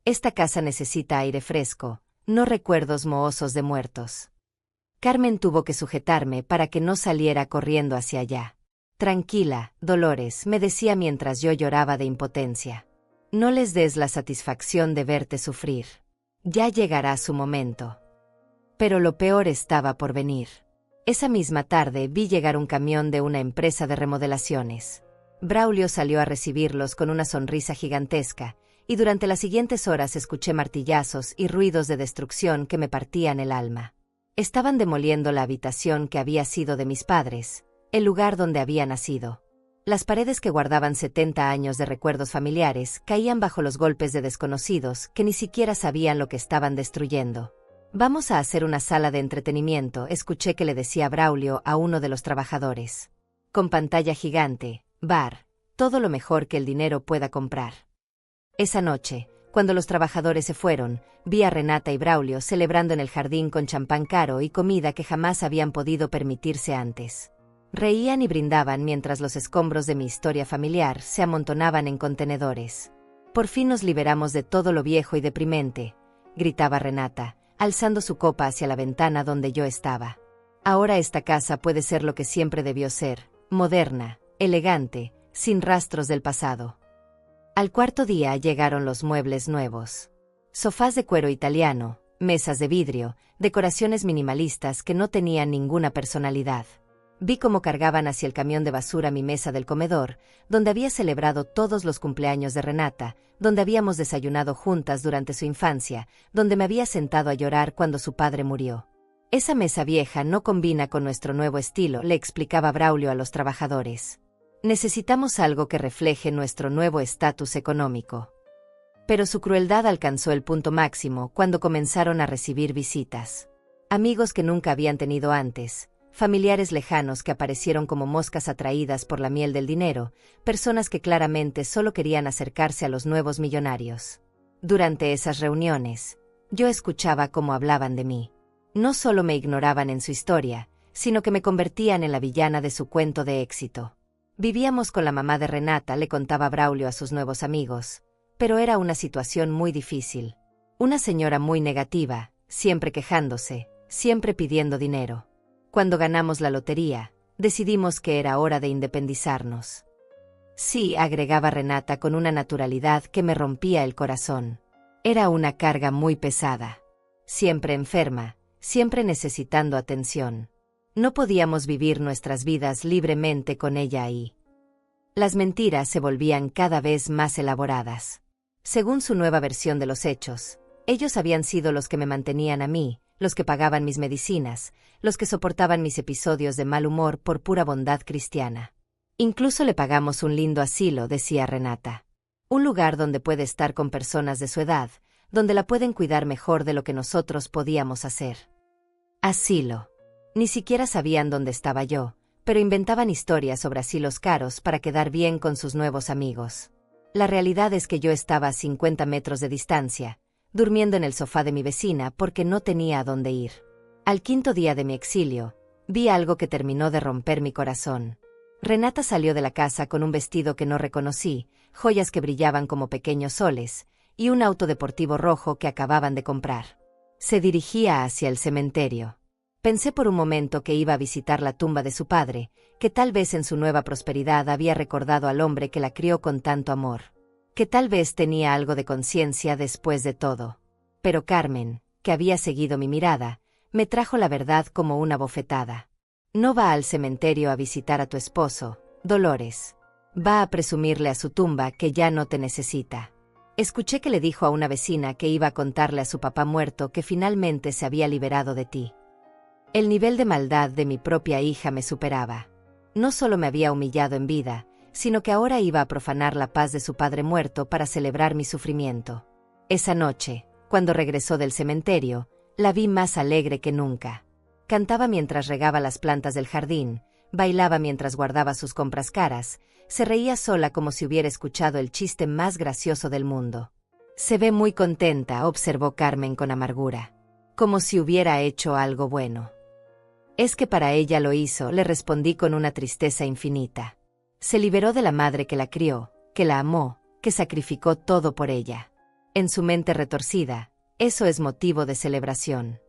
A: Esta casa necesita aire fresco, no recuerdos mohosos de muertos. Carmen tuvo que sujetarme para que no saliera corriendo hacia allá. Tranquila, Dolores, me decía mientras yo lloraba de impotencia. No les des la satisfacción de verte sufrir. Ya llegará su momento. Pero lo peor estaba por venir. Esa misma tarde vi llegar un camión de una empresa de remodelaciones. Braulio salió a recibirlos con una sonrisa gigantesca, y durante las siguientes horas escuché martillazos y ruidos de destrucción que me partían el alma. Estaban demoliendo la habitación que había sido de mis padres, el lugar donde había nacido. Las paredes que guardaban 70 años de recuerdos familiares caían bajo los golpes de desconocidos que ni siquiera sabían lo que estaban destruyendo. Vamos a hacer una sala de entretenimiento, escuché que le decía Braulio a uno de los trabajadores. Con pantalla gigante, bar, todo lo mejor que el dinero pueda comprar. Esa noche, cuando los trabajadores se fueron, vi a Renata y Braulio celebrando en el jardín con champán caro y comida que jamás habían podido permitirse antes. Reían y brindaban mientras los escombros de mi historia familiar se amontonaban en contenedores. Por fin nos liberamos de todo lo viejo y deprimente, gritaba Renata, alzando su copa hacia la ventana donde yo estaba. Ahora esta casa puede ser lo que siempre debió ser, moderna, elegante, sin rastros del pasado. Al cuarto día llegaron los muebles nuevos. Sofás de cuero italiano, mesas de vidrio, decoraciones minimalistas que no tenían ninguna personalidad. Vi cómo cargaban hacia el camión de basura mi mesa del comedor, donde había celebrado todos los cumpleaños de Renata, donde habíamos desayunado juntas durante su infancia, donde me había sentado a llorar cuando su padre murió. Esa mesa vieja no combina con nuestro nuevo estilo, le explicaba Braulio a los trabajadores. Necesitamos algo que refleje nuestro nuevo estatus económico. Pero su crueldad alcanzó el punto máximo cuando comenzaron a recibir visitas. Amigos que nunca habían tenido antes, familiares lejanos que aparecieron como moscas atraídas por la miel del dinero, personas que claramente solo querían acercarse a los nuevos millonarios. Durante esas reuniones, yo escuchaba cómo hablaban de mí. No solo me ignoraban en su historia, sino que me convertían en la villana de su cuento de éxito. Vivíamos con la mamá de Renata, le contaba Braulio a sus nuevos amigos, pero era una situación muy difícil. Una señora muy negativa, siempre quejándose, siempre pidiendo dinero. Cuando ganamos la lotería, decidimos que era hora de independizarnos. Sí, agregaba Renata con una naturalidad que me rompía el corazón. Era una carga muy pesada. Siempre enferma, siempre necesitando atención. No podíamos vivir nuestras vidas libremente con ella ahí. Las mentiras se volvían cada vez más elaboradas. Según su nueva versión de los hechos, ellos habían sido los que me mantenían a mí, los que pagaban mis medicinas, los que soportaban mis episodios de mal humor por pura bondad cristiana. Incluso le pagamos un lindo asilo, decía Renata. Un lugar donde puede estar con personas de su edad, donde la pueden cuidar mejor de lo que nosotros podíamos hacer. Asilo. Ni siquiera sabían dónde estaba yo, pero inventaban historias sobre asilos caros para quedar bien con sus nuevos amigos. La realidad es que yo estaba a 50 metros de distancia, durmiendo en el sofá de mi vecina porque no tenía a dónde ir. Al quinto día de mi exilio, vi algo que terminó de romper mi corazón. Renata salió de la casa con un vestido que no reconocí, joyas que brillaban como pequeños soles, y un auto deportivo rojo que acababan de comprar. Se dirigía hacia el cementerio. Pensé por un momento que iba a visitar la tumba de su padre, que tal vez en su nueva prosperidad había recordado al hombre que la crió con tanto amor. Que tal vez tenía algo de conciencia después de todo. Pero Carmen, que había seguido mi mirada, me trajo la verdad como una bofetada. No va al cementerio a visitar a tu esposo, Dolores. Va a presumirle a su tumba que ya no te necesita. Escuché que le dijo a una vecina que iba a contarle a su papá muerto que finalmente se había liberado de ti. El nivel de maldad de mi propia hija me superaba. No solo me había humillado en vida, sino que ahora iba a profanar la paz de su padre muerto para celebrar mi sufrimiento. Esa noche, cuando regresó del cementerio, la vi más alegre que nunca. Cantaba mientras regaba las plantas del jardín, bailaba mientras guardaba sus compras caras, se reía sola como si hubiera escuchado el chiste más gracioso del mundo. Se ve muy contenta, observó Carmen con amargura. Como si hubiera hecho algo bueno. Es que para ella lo hizo, le respondí con una tristeza infinita. Se liberó de la madre que la crió, que la amó, que sacrificó todo por ella. En su mente retorcida, eso es motivo de celebración.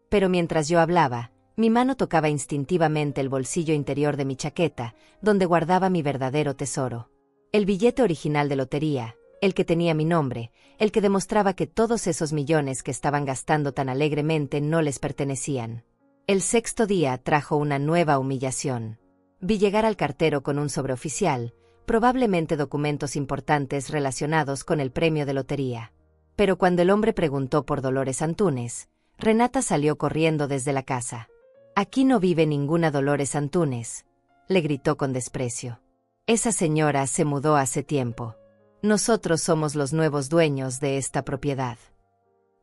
A: Pero mientras yo hablaba, mi mano tocaba instintivamente el bolsillo interior de mi chaqueta, donde guardaba mi verdadero tesoro. El billete original de lotería, el que tenía mi nombre, el que demostraba que todos esos millones que estaban gastando tan alegremente no les pertenecían. El sexto día trajo una nueva humillación. Vi llegar al cartero con un sobreoficial, probablemente documentos importantes relacionados con el premio de lotería. Pero cuando el hombre preguntó por Dolores Antúnez, Renata salió corriendo desde la casa. «Aquí no vive ninguna Dolores Antúnez», le gritó con desprecio. «Esa señora se mudó hace tiempo. Nosotros somos los nuevos dueños de esta propiedad».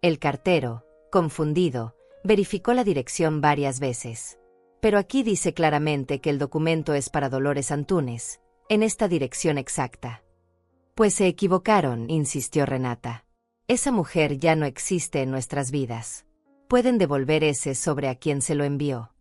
A: El cartero, confundido, verificó la dirección varias veces. «Pero aquí dice claramente que el documento es para Dolores Antúnez, en esta dirección exacta». «Pues se equivocaron», insistió Renata. «Esa mujer ya no existe en nuestras vidas. Pueden devolver ese sobre a quien se lo envió».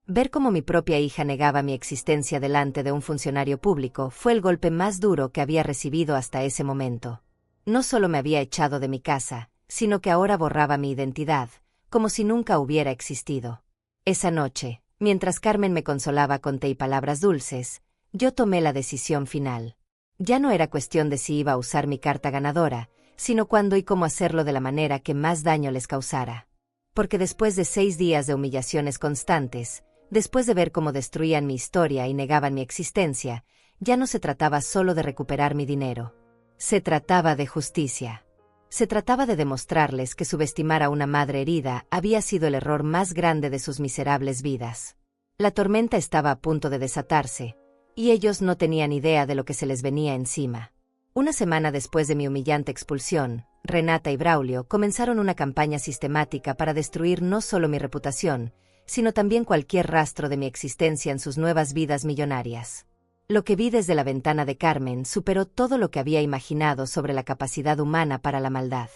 A: Ver cómo mi propia hija negaba mi existencia delante de un funcionario público fue el golpe más duro que había recibido hasta ese momento. No solo me había echado de mi casa, sino que ahora borraba mi identidad, como si nunca hubiera existido. Esa noche, mientras Carmen me consolaba con té y palabras dulces, yo tomé la decisión final. Ya no era cuestión de si iba a usar mi carta ganadora, sino cuándo y cómo hacerlo de la manera que más daño les causara. Porque después de 6 días de humillaciones constantes, Después de ver cómo destruían mi historia y negaban mi existencia, ya no se trataba solo de recuperar mi dinero. Se trataba de justicia. Se trataba de demostrarles que subestimar a una madre herida había sido el error más grande de sus miserables vidas. La tormenta estaba a punto de desatarse, y ellos no tenían idea de lo que se les venía encima. Una semana después de mi humillante expulsión, Renata y Braulio comenzaron una campaña sistemática para destruir no solo mi reputación, sino también cualquier rastro de mi existencia en sus nuevas vidas millonarias. Lo que vi desde la ventana de Carmen superó todo lo que había imaginado sobre la capacidad humana para la maldad.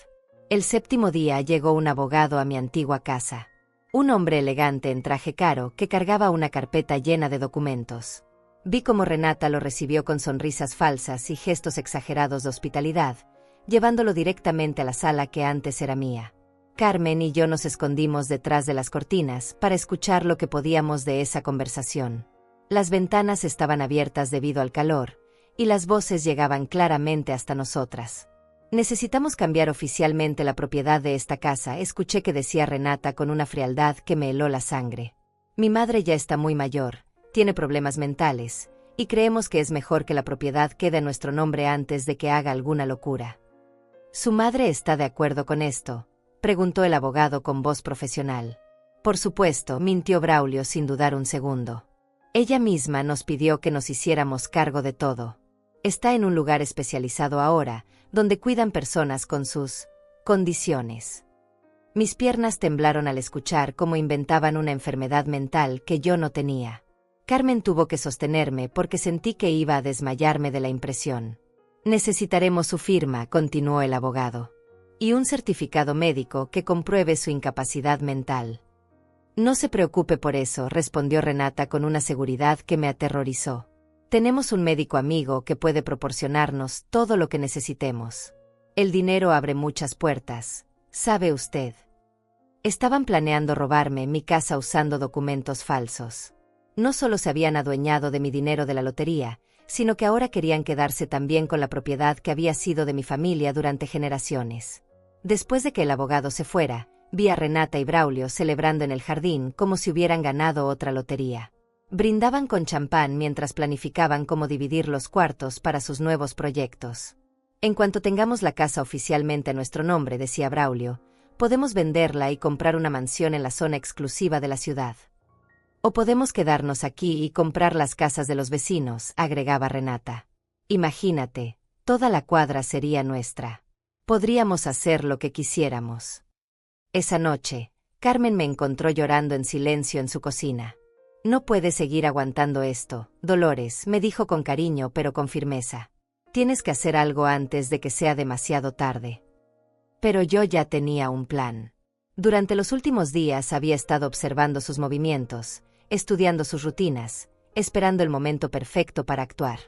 A: El 7º día llegó un abogado a mi antigua casa. Un hombre elegante en traje caro que cargaba una carpeta llena de documentos. Vi cómo Renata lo recibió con sonrisas falsas y gestos exagerados de hospitalidad, llevándolo directamente a la sala que antes era mía. Carmen y yo nos escondimos detrás de las cortinas para escuchar lo que podíamos de esa conversación. Las ventanas estaban abiertas debido al calor, y las voces llegaban claramente hasta nosotras. Necesitamos cambiar oficialmente la propiedad de esta casa, escuché que decía Renata con una frialdad que me heló la sangre. Mi madre ya está muy mayor, tiene problemas mentales, y creemos que es mejor que la propiedad quede a nuestro nombre antes de que haga alguna locura. ¿Su madre está de acuerdo con esto?, preguntó el abogado con voz profesional. Por supuesto, mintió Braulio sin dudar un segundo. Ella misma nos pidió que nos hiciéramos cargo de todo. Está en un lugar especializado ahora, donde cuidan personas con sus condiciones. Mis piernas temblaron al escuchar cómo inventaban una enfermedad mental que yo no tenía. Carmen tuvo que sostenerme porque sentí que iba a desmayarme de la impresión. Necesitaremos su firma, continuó el abogado. Y un certificado médico que compruebe su incapacidad mental. No se preocupe por eso, respondió Renata con una seguridad que me aterrorizó. Tenemos un médico amigo que puede proporcionarnos todo lo que necesitemos. El dinero abre muchas puertas, ¿sabe usted? Estaban planeando robarme mi casa usando documentos falsos. No solo se habían adueñado de mi dinero de la lotería, sino que ahora querían quedarse también con la propiedad que había sido de mi familia durante generaciones. Después de que el abogado se fuera, vi a Renata y Braulio celebrando en el jardín como si hubieran ganado otra lotería. Brindaban con champán mientras planificaban cómo dividir los cuartos para sus nuevos proyectos. En cuanto tengamos la casa oficialmente a nuestro nombre, decía Braulio, podemos venderla y comprar una mansión en la zona exclusiva de la ciudad. O podemos quedarnos aquí y comprar las casas de los vecinos, agregaba Renata. Imagínate, toda la cuadra sería nuestra. Podríamos hacer lo que quisiéramos. Esa noche, Carmen me encontró llorando en silencio en su cocina. No puedes seguir aguantando esto, Dolores, me dijo con cariño pero con firmeza. Tienes que hacer algo antes de que sea demasiado tarde. Pero yo ya tenía un plan. Durante los últimos días había estado observando sus movimientos, estudiando sus rutinas, esperando el momento perfecto para actuar.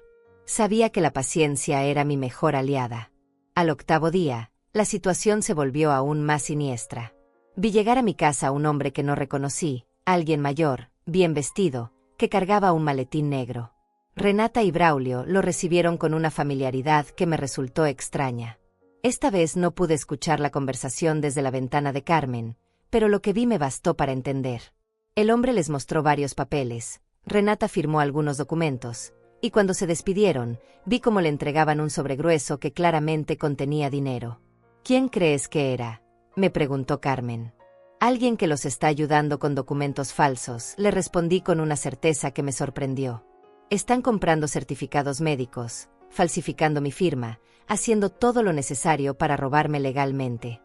A: Sabía que la paciencia era mi mejor aliada. Al 8º día, la situación se volvió aún más siniestra. Vi llegar a mi casa a un hombre que no reconocí, alguien mayor, bien vestido, que cargaba un maletín negro. Renata y Braulio lo recibieron con una familiaridad que me resultó extraña. Esta vez no pude escuchar la conversación desde la ventana de Carmen, pero lo que vi me bastó para entender. El hombre les mostró varios papeles, Renata firmó algunos documentos, y cuando se despidieron, vi cómo le entregaban un sobre grueso que claramente contenía dinero. ¿Quién crees que era?, me preguntó Carmen. Alguien que los está ayudando con documentos falsos, le respondí con una certeza que me sorprendió. Están comprando certificados médicos, falsificando mi firma, haciendo todo lo necesario para robarme legalmente.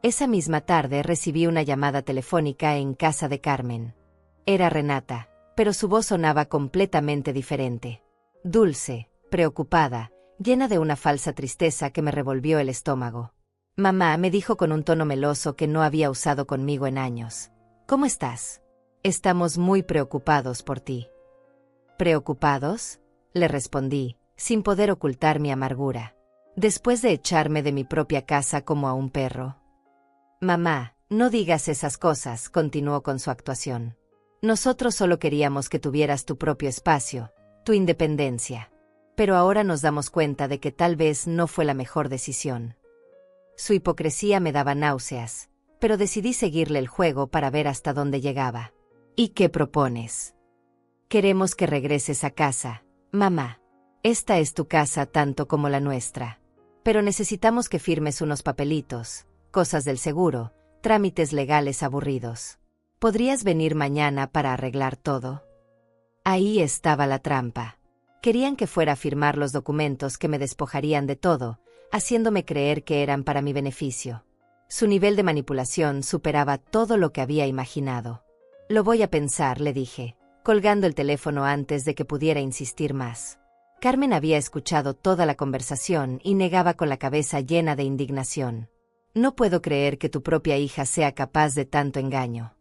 A: Esa misma tarde recibí una llamada telefónica en casa de Carmen. Era Renata, pero su voz sonaba completamente diferente. Dulce, preocupada, llena de una falsa tristeza que me revolvió el estómago. Mamá, me dijo con un tono meloso que no había usado conmigo en años. ¿Cómo estás? Estamos muy preocupados por ti. ¿Preocupados?, le respondí, sin poder ocultar mi amargura. Después de echarme de mi propia casa como a un perro. Mamá, no digas esas cosas, continuó con su actuación. Nosotros solo queríamos que tuvieras tu propio espacio, tu independencia. Pero ahora nos damos cuenta de que tal vez no fue la mejor decisión. Su hipocresía me daba náuseas, pero decidí seguirle el juego para ver hasta dónde llegaba. ¿Y qué propones? Queremos que regreses a casa, mamá. Esta es tu casa tanto como la nuestra. Pero necesitamos que firmes unos papelitos, cosas del seguro, trámites legales aburridos. ¿Podrías venir mañana para arreglar todo? Ahí estaba la trampa. Querían que fuera a firmar los documentos que me despojarían de todo, haciéndome creer que eran para mi beneficio. Su nivel de manipulación superaba todo lo que había imaginado. Lo voy a pensar, le dije, colgando el teléfono antes de que pudiera insistir más. Carmen había escuchado toda la conversación y negaba con la cabeza llena de indignación. No puedo creer que tu propia hija sea capaz de tanto engaño.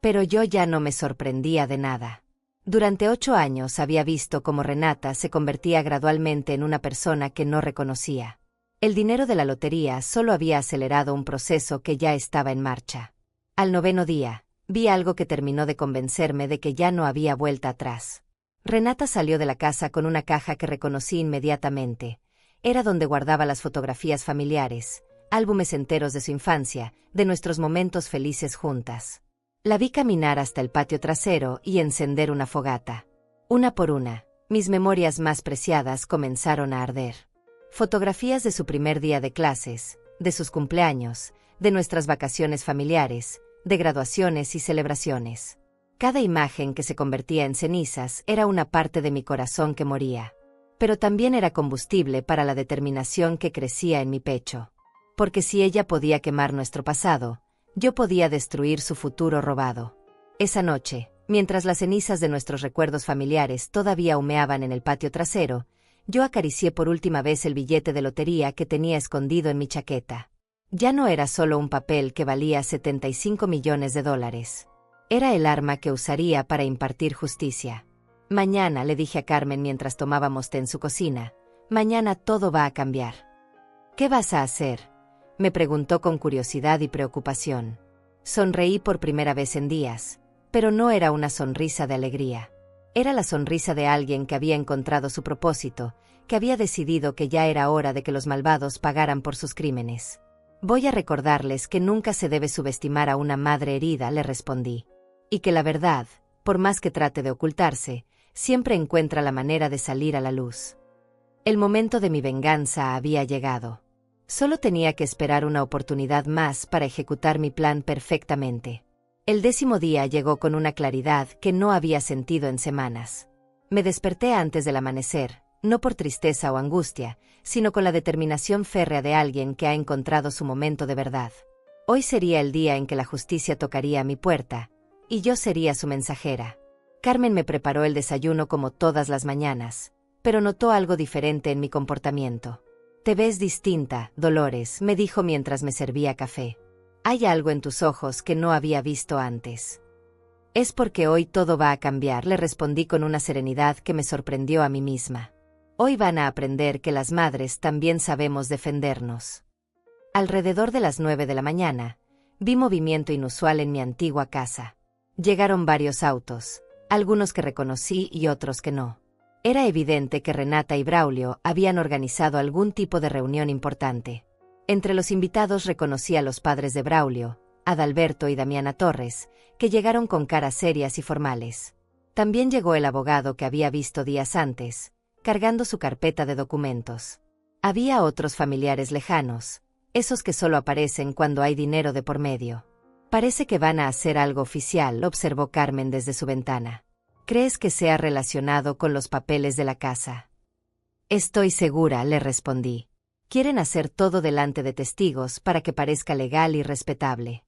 A: Pero yo ya no me sorprendía de nada. Durante 8 años había visto cómo Renata se convertía gradualmente en una persona que no reconocía. El dinero de la lotería solo había acelerado un proceso que ya estaba en marcha. Al 9º día, vi algo que terminó de convencerme de que ya no había vuelta atrás. Renata salió de la casa con una caja que reconocí inmediatamente. Era donde guardaba las fotografías familiares, álbumes enteros de su infancia, de nuestros momentos felices juntas. La vi caminar hasta el patio trasero y encender una fogata. Una por una, mis memorias más preciadas comenzaron a arder. Fotografías de su primer día de clases, de sus cumpleaños, de nuestras vacaciones familiares, de graduaciones y celebraciones. Cada imagen que se convertía en cenizas era una parte de mi corazón que moría. Pero también era combustible para la determinación que crecía en mi pecho. Porque si ella podía quemar nuestro pasado, yo podía destruir su futuro robado. Esa noche, mientras las cenizas de nuestros recuerdos familiares todavía humeaban en el patio trasero, yo acaricié por última vez el billete de lotería que tenía escondido en mi chaqueta. Ya no era solo un papel que valía $75 millones. Era el arma que usaría para impartir justicia. Mañana, le dije a Carmen mientras tomábamos té en su cocina, mañana todo va a cambiar. ¿Qué vas a hacer?, me preguntó con curiosidad y preocupación. Sonreí por primera vez en días, pero no era una sonrisa de alegría. Era la sonrisa de alguien que había encontrado su propósito, que había decidido que ya era hora de que los malvados pagaran por sus crímenes. Voy a recordarles que nunca se debe subestimar a una madre herida, le respondí. Y que la verdad, por más que trate de ocultarse, siempre encuentra la manera de salir a la luz. El momento de mi venganza había llegado. Solo tenía que esperar una oportunidad más para ejecutar mi plan perfectamente. El 10º día llegó con una claridad que no había sentido en semanas. Me desperté antes del amanecer, no por tristeza o angustia, sino con la determinación férrea de alguien que ha encontrado su momento de verdad. Hoy sería el día en que la justicia tocaría a mi puerta, y yo sería su mensajera. Carmen me preparó el desayuno como todas las mañanas, pero notó algo diferente en mi comportamiento. «Te ves distinta, Dolores», me dijo mientras me servía café. «Hay algo en tus ojos que no había visto antes». «Es porque hoy todo va a cambiar», le respondí con una serenidad que me sorprendió a mí misma. «Hoy van a aprender que las madres también sabemos defendernos». Alrededor de las 9 de la mañana, vi movimiento inusual en mi antigua casa. Llegaron varios autos, algunos que reconocí y otros que no. Era evidente que Renata y Braulio habían organizado algún tipo de reunión importante. Entre los invitados reconocí a los padres de Braulio, Adalberto y Damiana Torres, que llegaron con caras serias y formales. También llegó el abogado que había visto días antes, cargando su carpeta de documentos. Había otros familiares lejanos, esos que solo aparecen cuando hay dinero de por medio. «Parece que van a hacer algo oficial», observó Carmen desde su ventana. «¿Crees que sea relacionado con los papeles de la casa?» «Estoy segura», le respondí. «Quieren hacer todo delante de testigos para que parezca legal y respetable».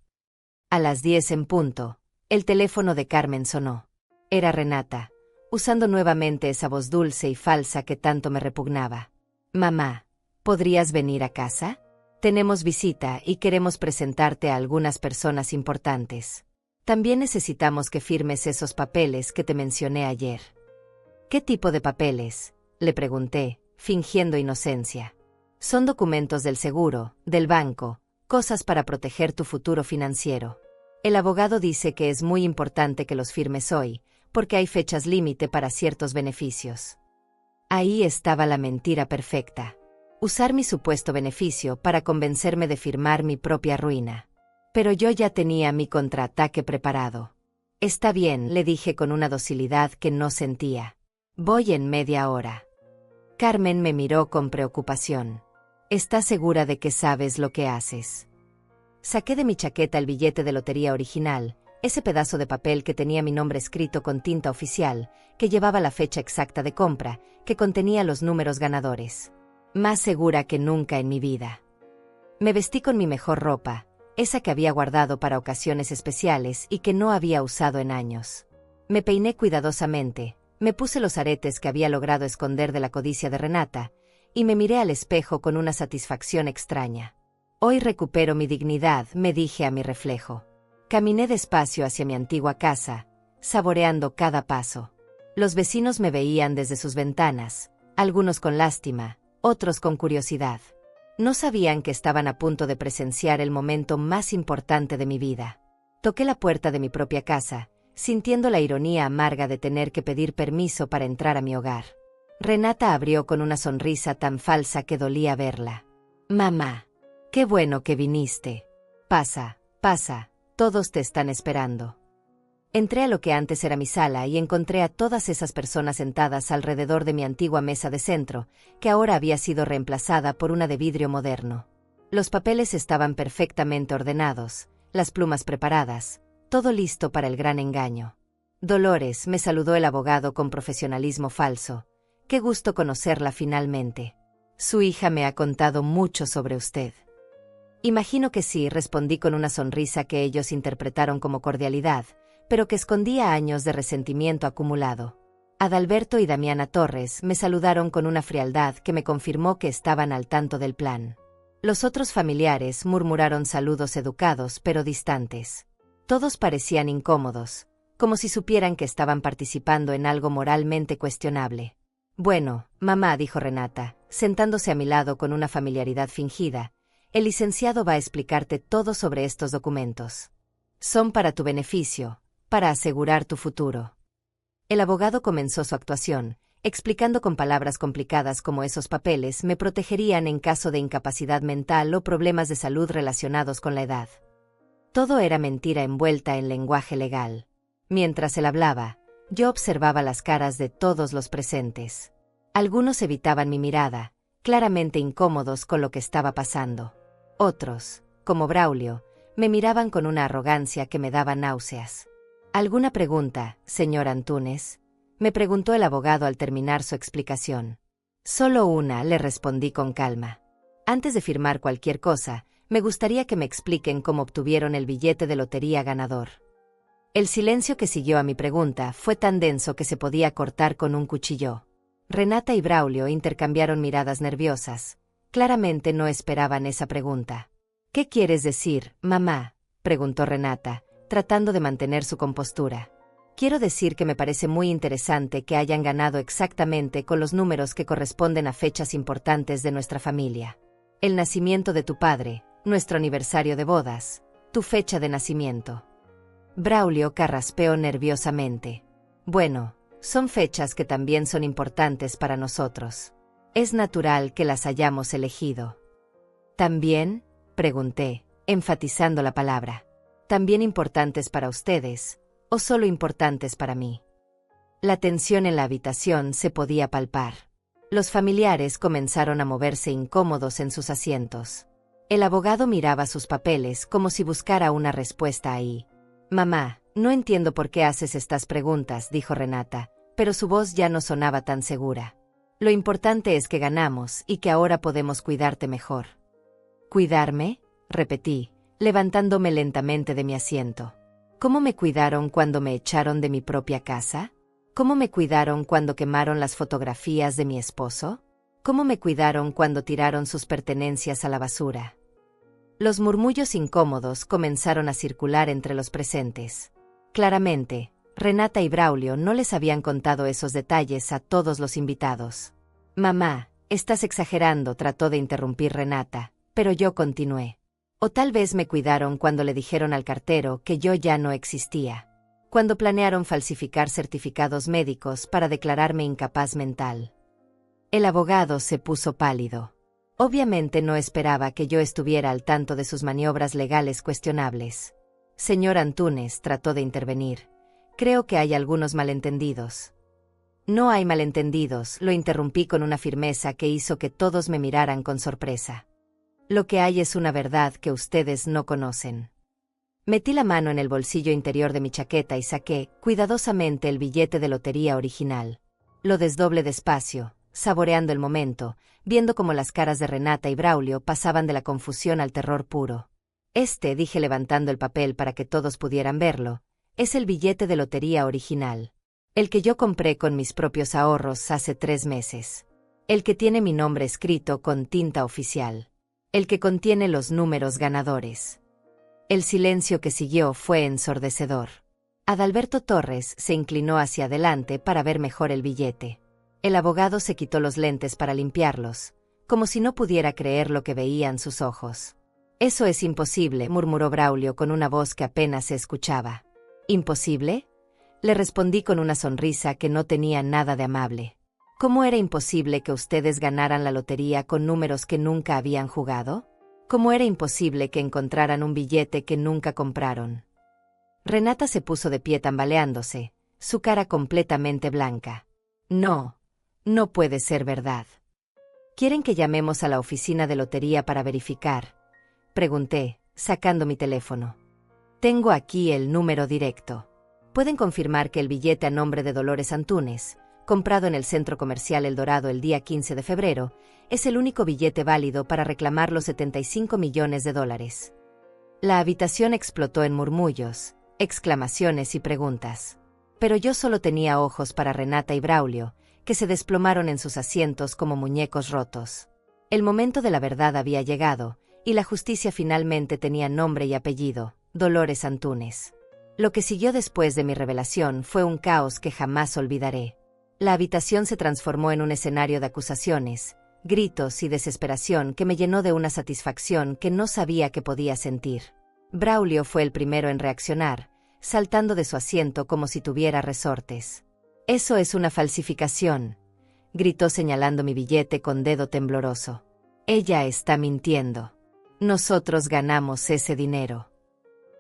A: A las 10 en punto, el teléfono de Carmen sonó. Era Renata, usando nuevamente esa voz dulce y falsa que tanto me repugnaba. «Mamá, ¿podrías venir a casa? Tenemos visita y queremos presentarte a algunas personas importantes. También necesitamos que firmes esos papeles que te mencioné ayer». «¿Qué tipo de papeles?», le pregunté, fingiendo inocencia. «Son documentos del seguro, del banco, cosas para proteger tu futuro financiero. El abogado dice que es muy importante que los firmes hoy, porque hay fechas límite para ciertos beneficios». Ahí estaba la mentira perfecta. Usar mi supuesto beneficio para convencerme de firmar mi propia ruina. Pero yo ya tenía mi contraataque preparado. Está bien, le dije con una docilidad que no sentía. Voy en media hora. Carmen me miró con preocupación. ¿Estás segura de que sabes lo que haces? Saqué de mi chaqueta el billete de lotería original, ese pedazo de papel que tenía mi nombre escrito con tinta oficial, que llevaba la fecha exacta de compra, que contenía los números ganadores. Más segura que nunca en mi vida. Me vestí con mi mejor ropa, esa que había guardado para ocasiones especiales y que no había usado en años. Me peiné cuidadosamente, me puse los aretes que había logrado esconder de la codicia de Renata, y me miré al espejo con una satisfacción extraña. Hoy recupero mi dignidad, me dije a mi reflejo. Caminé despacio hacia mi antigua casa, saboreando cada paso. Los vecinos me veían desde sus ventanas, algunos con lástima, otros con curiosidad. No sabían que estaban a punto de presenciar el momento más importante de mi vida. Toqué la puerta de mi propia casa, sintiendo la ironía amarga de tener que pedir permiso para entrar a mi hogar. Renata abrió con una sonrisa tan falsa que dolía verla. «Mamá, qué bueno que viniste. Pasa, pasa, todos te están esperando». Entré a lo que antes era mi sala y encontré a todas esas personas sentadas alrededor de mi antigua mesa de centro, que ahora había sido reemplazada por una de vidrio moderno. Los papeles estaban perfectamente ordenados, las plumas preparadas, todo listo para el gran engaño. «Dolores», me saludó el abogado con profesionalismo falso. «Qué gusto conocerla finalmente. Su hija me ha contado mucho sobre usted». «Imagino que sí», respondí con una sonrisa que ellos interpretaron como cordialidad, pero que escondía años de resentimiento acumulado. Adalberto y Damiana Torres me saludaron con una frialdad que me confirmó que estaban al tanto del plan. Los otros familiares murmuraron saludos educados pero distantes. Todos parecían incómodos, como si supieran que estaban participando en algo moralmente cuestionable. «Bueno, mamá», dijo Renata, sentándose a mi lado con una familiaridad fingida, «el licenciado va a explicarte todo sobre estos documentos. Son para tu beneficio, para asegurar tu futuro». El abogado comenzó su actuación, explicando con palabras complicadas cómo esos papeles me protegerían en caso de incapacidad mental o problemas de salud relacionados con la edad. Todo era mentira envuelta en lenguaje legal. Mientras él hablaba, yo observaba las caras de todos los presentes. Algunos evitaban mi mirada, claramente incómodos con lo que estaba pasando. Otros, como Braulio, me miraban con una arrogancia que me daba náuseas. «¿Alguna pregunta, señor Antúnez?», me preguntó el abogado al terminar su explicación. «Solo una», le respondí con calma. «Antes de firmar cualquier cosa, me gustaría que me expliquen cómo obtuvieron el billete de lotería ganador». El silencio que siguió a mi pregunta fue tan denso que se podía cortar con un cuchillo. Renata y Braulio intercambiaron miradas nerviosas. Claramente no esperaban esa pregunta. «¿Qué quieres decir, mamá?», preguntó Renata, tratando de mantener su compostura. «Quiero decir que me parece muy interesante que hayan ganado exactamente con los números que corresponden a fechas importantes de nuestra familia. El nacimiento de tu padre, nuestro aniversario de bodas, tu fecha de nacimiento». Braulio carraspeó nerviosamente. «Bueno, son fechas que también son importantes para nosotros. Es natural que las hayamos elegido». «¿También?», pregunté, enfatizando la palabra. «¿También importantes para ustedes, o solo importantes para mí?». La tensión en la habitación se podía palpar. Los familiares comenzaron a moverse incómodos en sus asientos. El abogado miraba sus papeles como si buscara una respuesta ahí. «Mamá, no entiendo por qué haces estas preguntas», dijo Renata, pero su voz ya no sonaba tan segura. «Lo importante es que ganamos y que ahora podemos cuidarte mejor». «¿Cuidarme?», repetí, levantándome lentamente de mi asiento. ¿Cómo me cuidaron cuando me echaron de mi propia casa? ¿Cómo me cuidaron cuando quemaron las fotografías de mi esposo? ¿Cómo me cuidaron cuando tiraron sus pertenencias a la basura? Los murmullos incómodos comenzaron a circular entre los presentes. Claramente, Renata y Braulio no les habían contado esos detalles a todos los invitados. «Mamá, estás exagerando», trató de interrumpir Renata, pero yo continué. «O tal vez me cuidaron cuando le dijeron al cartero que yo ya no existía. Cuando planearon falsificar certificados médicos para declararme incapaz mental». El abogado se puso pálido. Obviamente no esperaba que yo estuviera al tanto de sus maniobras legales cuestionables. «Señor Antúnez», trató de intervenir, Creo que hay algunos malentendidos. No hay malentendidos, lo interrumpí con una firmeza que hizo que todos me miraran con sorpresa. Lo que hay es una verdad que ustedes no conocen. Metí la mano en el bolsillo interior de mi chaqueta y saqué, cuidadosamente, el billete de lotería original. Lo desdoblé despacio, saboreando el momento, viendo cómo las caras de Renata y Braulio pasaban de la confusión al terror puro. Dije levantando el papel para que todos pudieran verlo, es el billete de lotería original. El que yo compré con mis propios ahorros hace 3 meses. El que tiene mi nombre escrito con tinta oficial. El que contiene los números ganadores. El silencio que siguió fue ensordecedor. Adalberto Torres se inclinó hacia adelante para ver mejor el billete. El abogado se quitó los lentes para limpiarlos, como si no pudiera creer lo que veían sus ojos. «Eso es imposible», murmuró Braulio con una voz que apenas se escuchaba. «¿Imposible?», le respondí con una sonrisa que no tenía nada de amable. ¿Cómo era imposible que ustedes ganaran la lotería con números que nunca habían jugado? ¿Cómo era imposible que encontraran un billete que nunca compraron? Renata se puso de pie tambaleándose, su cara completamente blanca. No, no puede ser verdad. ¿Quieren que llamemos a la oficina de lotería para verificar?, pregunté, sacando mi teléfono. Tengo aquí el número directo. Pueden confirmar que el billete a nombre de Dolores Antúnez, comprado en el centro comercial El Dorado el día 15 de febrero, es el único billete válido para reclamar los 75 millones de dólares. La habitación explotó en murmullos, exclamaciones y preguntas. Pero yo solo tenía ojos para Renata y Braulio, que se desplomaron en sus asientos como muñecos rotos. El momento de la verdad había llegado, y la justicia finalmente tenía nombre y apellido: Dolores Antúnez. Lo que siguió después de mi revelación fue un caos que jamás olvidaré. La habitación se transformó en un escenario de acusaciones, gritos y desesperación que me llenó de una satisfacción que no sabía que podía sentir. Braulio fue el primero en reaccionar, saltando de su asiento como si tuviera resortes. «Eso es una falsificación», gritó señalando mi billete con dedo tembloroso. «Ella está mintiendo. Nosotros ganamos ese dinero».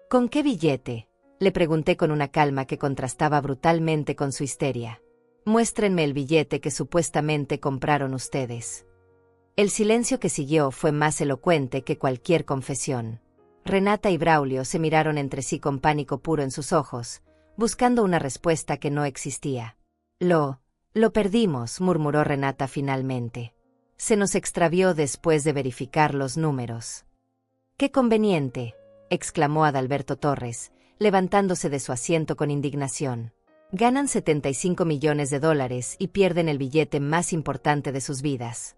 A: «¿Con qué billete?», le pregunté con una calma que contrastaba brutalmente con su histeria. «Muéstrenme el billete que supuestamente compraron ustedes». El silencio que siguió fue más elocuente que cualquier confesión. Renata y Braulio se miraron entre sí con pánico puro en sus ojos, buscando una respuesta que no existía. Lo perdimos», murmuró Renata finalmente. «Se nos extravió después de verificar los números». «¡Qué conveniente!», exclamó Adalberto Torres, levantándose de su asiento con indignación. «Ganan 75 millones de dólares y pierden el billete más importante de sus vidas».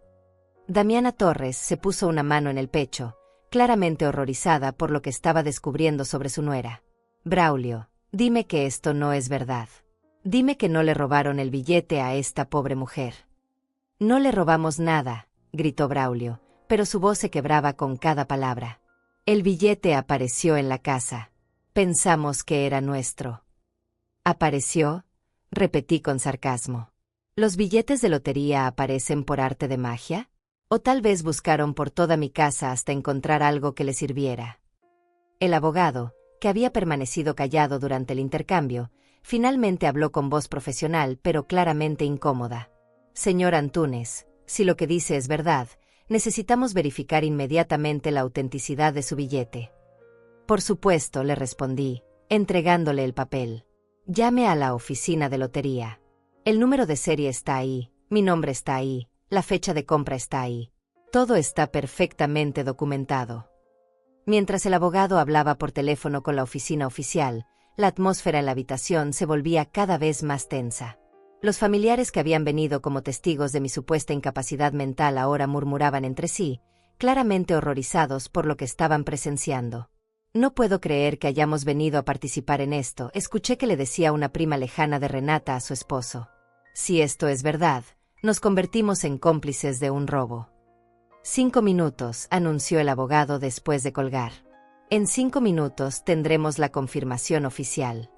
A: Damiana Torres se puso una mano en el pecho, claramente horrorizada por lo que estaba descubriendo sobre su nuera. «Braulio, dime que esto no es verdad. Dime que no le robaron el billete a esta pobre mujer». «No le robamos nada», gritó Braulio, pero su voz se quebraba con cada palabra. «El billete apareció en la casa. Pensamos que era nuestro». «¿Apareció?», repetí con sarcasmo. ¿Los billetes de lotería aparecen por arte de magia? ¿O tal vez buscaron por toda mi casa hasta encontrar algo que les sirviera?» El abogado, que había permanecido callado durante el intercambio, finalmente habló con voz profesional pero claramente incómoda. «Señor Antúnez, si lo que dice es verdad, necesitamos verificar inmediatamente la autenticidad de su billete». «Por supuesto», le respondí, entregándole el papel. «Llame a la oficina de lotería. El número de serie está ahí, mi nombre está ahí, la fecha de compra está ahí. Todo está perfectamente documentado». Mientras el abogado hablaba por teléfono con la oficina oficial, la atmósfera en la habitación se volvía cada vez más tensa. Los familiares que habían venido como testigos de mi supuesta incapacidad mental ahora murmuraban entre sí, claramente horrorizados por lo que estaban presenciando. «No puedo creer que hayamos venido a participar en esto», escuché que le decía una prima lejana de Renata a su esposo. «Si esto es verdad, nos convertimos en cómplices de un robo». «5 minutos», anunció el abogado después de colgar. «En 5 minutos tendremos la confirmación oficial».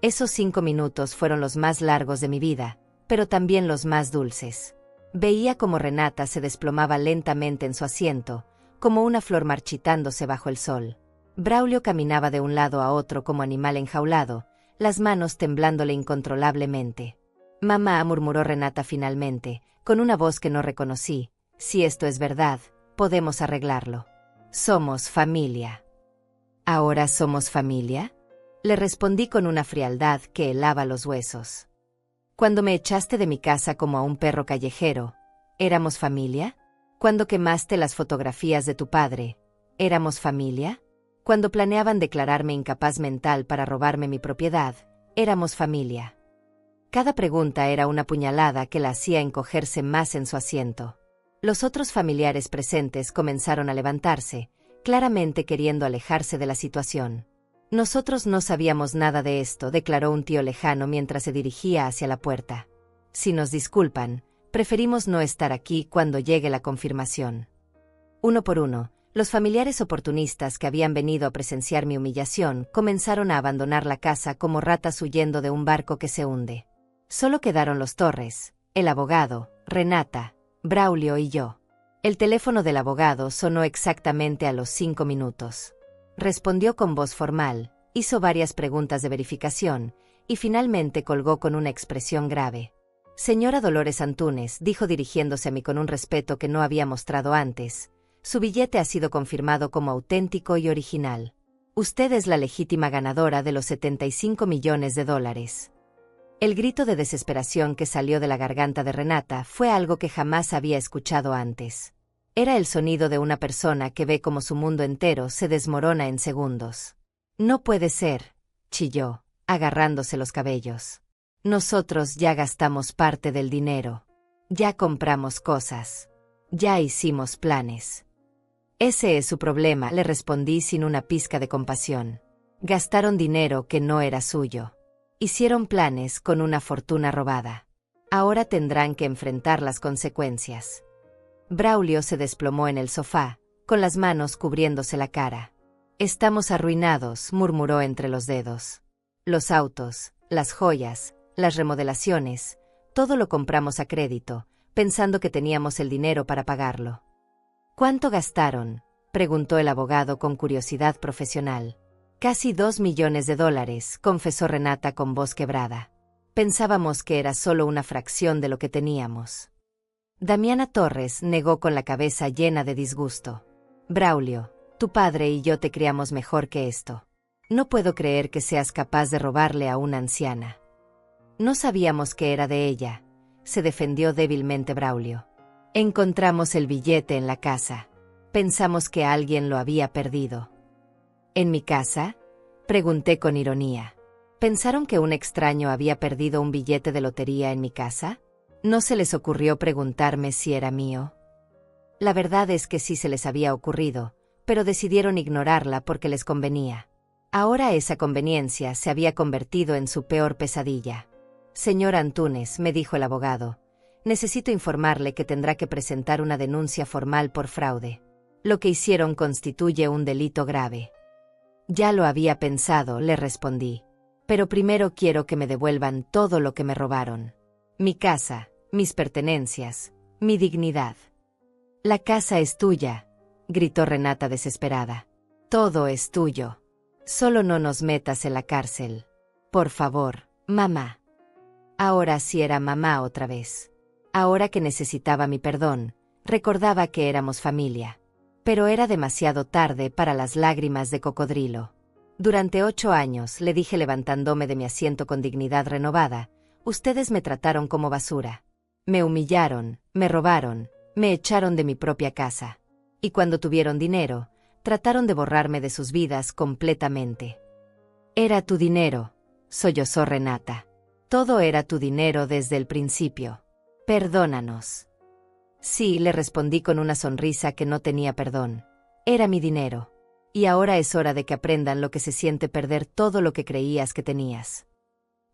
A: Esos 5 minutos fueron los más largos de mi vida, pero también los más dulces. Veía cómo Renata se desplomaba lentamente en su asiento, como una flor marchitándose bajo el sol. Braulio caminaba de un lado a otro como animal enjaulado, las manos temblándole incontrolablemente. Mamá, murmuró Renata finalmente, con una voz que no reconocí, si esto es verdad, podemos arreglarlo. Somos familia. ¿Ahora somos familia? Le respondí con una frialdad que helaba los huesos. Cuando me echaste de mi casa como a un perro callejero, ¿éramos familia? Cuando quemaste las fotografías de tu padre, ¿éramos familia? Cuando planeaban declararme incapaz mental para robarme mi propiedad, ¿éramos familia? Cada pregunta era una puñalada que la hacía encogerse más en su asiento. Los otros familiares presentes comenzaron a levantarse, claramente queriendo alejarse de la situación. Nosotros no sabíamos nada de esto, declaró un tío lejano mientras se dirigía hacia la puerta. Si nos disculpan, preferimos no estar aquí cuando llegue la confirmación. Uno por uno, los familiares oportunistas que habían venido a presenciar mi humillación comenzaron a abandonar la casa como ratas huyendo de un barco que se hunde. Solo quedaron los Torres, el abogado, Renata, Braulio y yo. El teléfono del abogado sonó exactamente a los 5 minutos. Respondió con voz formal, hizo varias preguntas de verificación, y finalmente colgó con una expresión grave. Señora Dolores Antúnez, dijo dirigiéndose a mí con un respeto que no había mostrado antes, su billete ha sido confirmado como auténtico y original. Usted es la legítima ganadora de los 75 millones de dólares. El grito de desesperación que salió de la garganta de Renata fue algo que jamás había escuchado antes. Era el sonido de una persona que ve cómo su mundo entero se desmorona en segundos. No puede ser, chilló, agarrándose los cabellos. Nosotros ya gastamos parte del dinero. Ya compramos cosas. Ya hicimos planes. Ese es su problema, le respondí sin una pizca de compasión. Gastaron dinero que no era suyo. Hicieron planes con una fortuna robada. Ahora tendrán que enfrentar las consecuencias. Braulio se desplomó en el sofá, con las manos cubriéndose la cara. Estamos arruinados, murmuró entre los dedos. Los autos, las joyas, las remodelaciones, todo lo compramos a crédito, pensando que teníamos el dinero para pagarlo. ¿Cuánto gastaron?, preguntó el abogado con curiosidad profesional. Casi 2 millones de dólares, confesó Renata con voz quebrada. Pensábamos que era solo una fracción de lo que teníamos. Damiana Torres negó con la cabeza llena de disgusto. Braulio, tu padre y yo te criamos mejor que esto. No puedo creer que seas capaz de robarle a una anciana. No sabíamos que era de ella, se defendió débilmente Braulio. Encontramos el billete en la casa. Pensamos que alguien lo había perdido. ¿En mi casa?, pregunté con ironía. ¿Pensaron que un extraño había perdido un billete de lotería en mi casa? ¿No se les ocurrió preguntarme si era mío? La verdad es que sí se les había ocurrido, pero decidieron ignorarla porque les convenía. Ahora esa conveniencia se había convertido en su peor pesadilla. Señor Antúnez, me dijo el abogado, necesito informarle que tendrá que presentar una denuncia formal por fraude. Lo que hicieron constituye un delito grave. Ya lo había pensado, le respondí. Pero primero quiero que me devuelvan todo lo que me robaron. Mi casa, mis pertenencias, mi dignidad. La casa es tuya, gritó Renata desesperada. Todo es tuyo. Solo no nos metas en la cárcel. Por favor, mamá. Ahora sí era mamá otra vez. Ahora que necesitaba mi perdón, recordaba que éramos familia. Pero era demasiado tarde para las lágrimas de cocodrilo. Durante 8 años, le dije levantándome de mi asiento con dignidad renovada, ustedes me trataron como basura. Me humillaron, me robaron, me echaron de mi propia casa. Y cuando tuvieron dinero, trataron de borrarme de sus vidas completamente. Era tu dinero, sollozó Renata. Todo era tu dinero desde el principio. Perdónanos. Sí, le respondí con una sonrisa que no tenía perdón. Era mi dinero. Y ahora es hora de que aprendan lo que se siente perder todo lo que creías que tenías.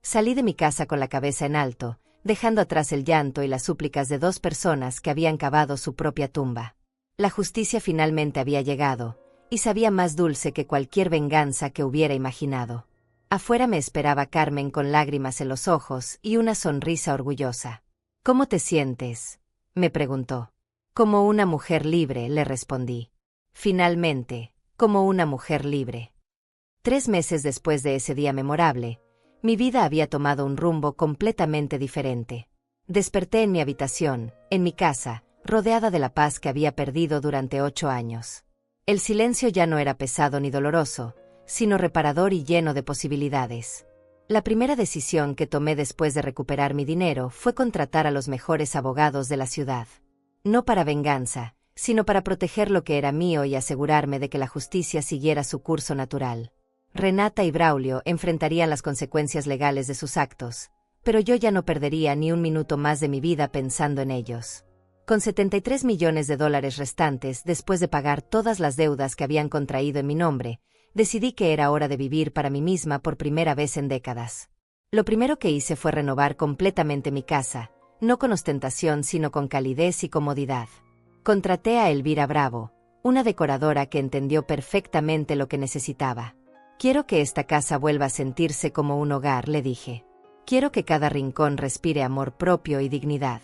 A: Salí de mi casa con la cabeza en alto, dejando atrás el llanto y las súplicas de 2 personas que habían cavado su propia tumba. La justicia finalmente había llegado, y sabía más dulce que cualquier venganza que hubiera imaginado. Afuera me esperaba Carmen con lágrimas en los ojos y una sonrisa orgullosa. ¿Cómo te sientes?, me preguntó. Como una mujer libre, le respondí. Finalmente, como una mujer libre. 3 meses después de ese día memorable, Mi vida había tomado un rumbo completamente diferente. Desperté en mi habitación, en mi casa, rodeada de la paz que había perdido durante 8 años. El silencio ya no era pesado ni doloroso, sino reparador y lleno de posibilidades. La primera decisión que tomé después de recuperar mi dinero fue contratar a los mejores abogados de la ciudad. No para venganza, sino para proteger lo que era mío y asegurarme de que la justicia siguiera su curso natural. Renata y Braulio enfrentarían las consecuencias legales de sus actos, pero yo ya no perdería ni un minuto más de mi vida pensando en ellos. Con $73 millones restantes después de pagar todas las deudas que habían contraído en mi nombre, decidí que era hora de vivir para mí misma por primera vez en décadas. Lo primero que hice fue renovar completamente mi casa, no con ostentación sino con calidez y comodidad. Contraté a Elvira Bravo, una decoradora que entendió perfectamente lo que necesitaba. Quiero que esta casa vuelva a sentirse como un hogar, le dije. Quiero que cada rincón respire amor propio y dignidad.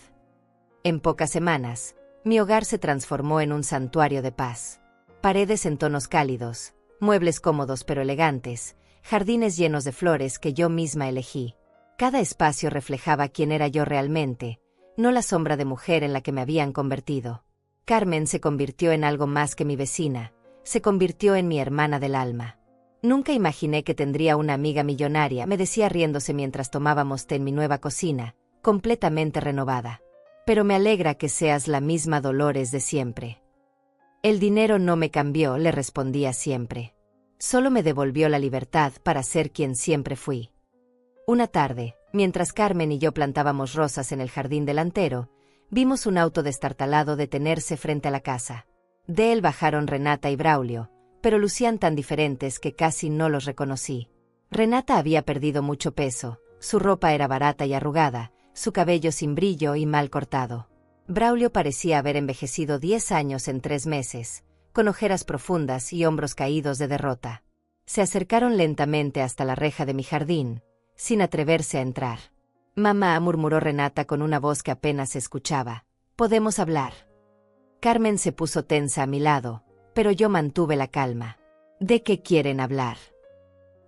A: En pocas semanas, mi hogar se transformó en un santuario de paz. Paredes en tonos cálidos, muebles cómodos pero elegantes, jardines llenos de flores que yo misma elegí. Cada espacio reflejaba quién era yo realmente, no la sombra de mujer en la que me habían convertido. Carmen se convirtió en algo más que mi vecina, se convirtió en mi hermana del alma. Nunca imaginé que tendría una amiga millonaria, me decía riéndose mientras tomábamos té en mi nueva cocina, completamente renovada. Pero me alegra que seas la misma Dolores de siempre. El dinero no me cambió, le respondía siempre. Solo me devolvió la libertad para ser quien siempre fui. Una tarde, mientras Carmen y yo plantábamos rosas en el jardín delantero, vimos un auto destartalado detenerse frente a la casa. De él bajaron Renata y Braulio, pero lucían tan diferentes que casi no los reconocí. Renata había perdido mucho peso, su ropa era barata y arrugada, su cabello sin brillo y mal cortado. Braulio parecía haber envejecido 10 años en 3 meses, con ojeras profundas y hombros caídos de derrota. Se acercaron lentamente hasta la reja de mi jardín, sin atreverse a entrar. «Mamá», murmuró Renata con una voz que apenas se escuchaba, «¿podemos hablar?». Carmen se puso tensa a mi lado, pero yo mantuve la calma. «¿De qué quieren hablar?».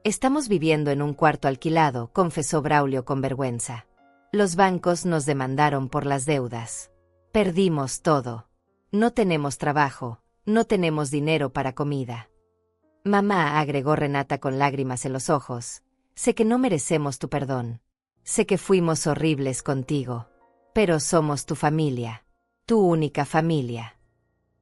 A: «Estamos viviendo en un cuarto alquilado», confesó Braulio con vergüenza. «Los bancos nos demandaron por las deudas. Perdimos todo. No tenemos trabajo, no tenemos dinero para comida». «Mamá», agregó Renata con lágrimas en los ojos, «sé que no merecemos tu perdón. Sé que fuimos horribles contigo. Pero somos tu familia. Tu única familia».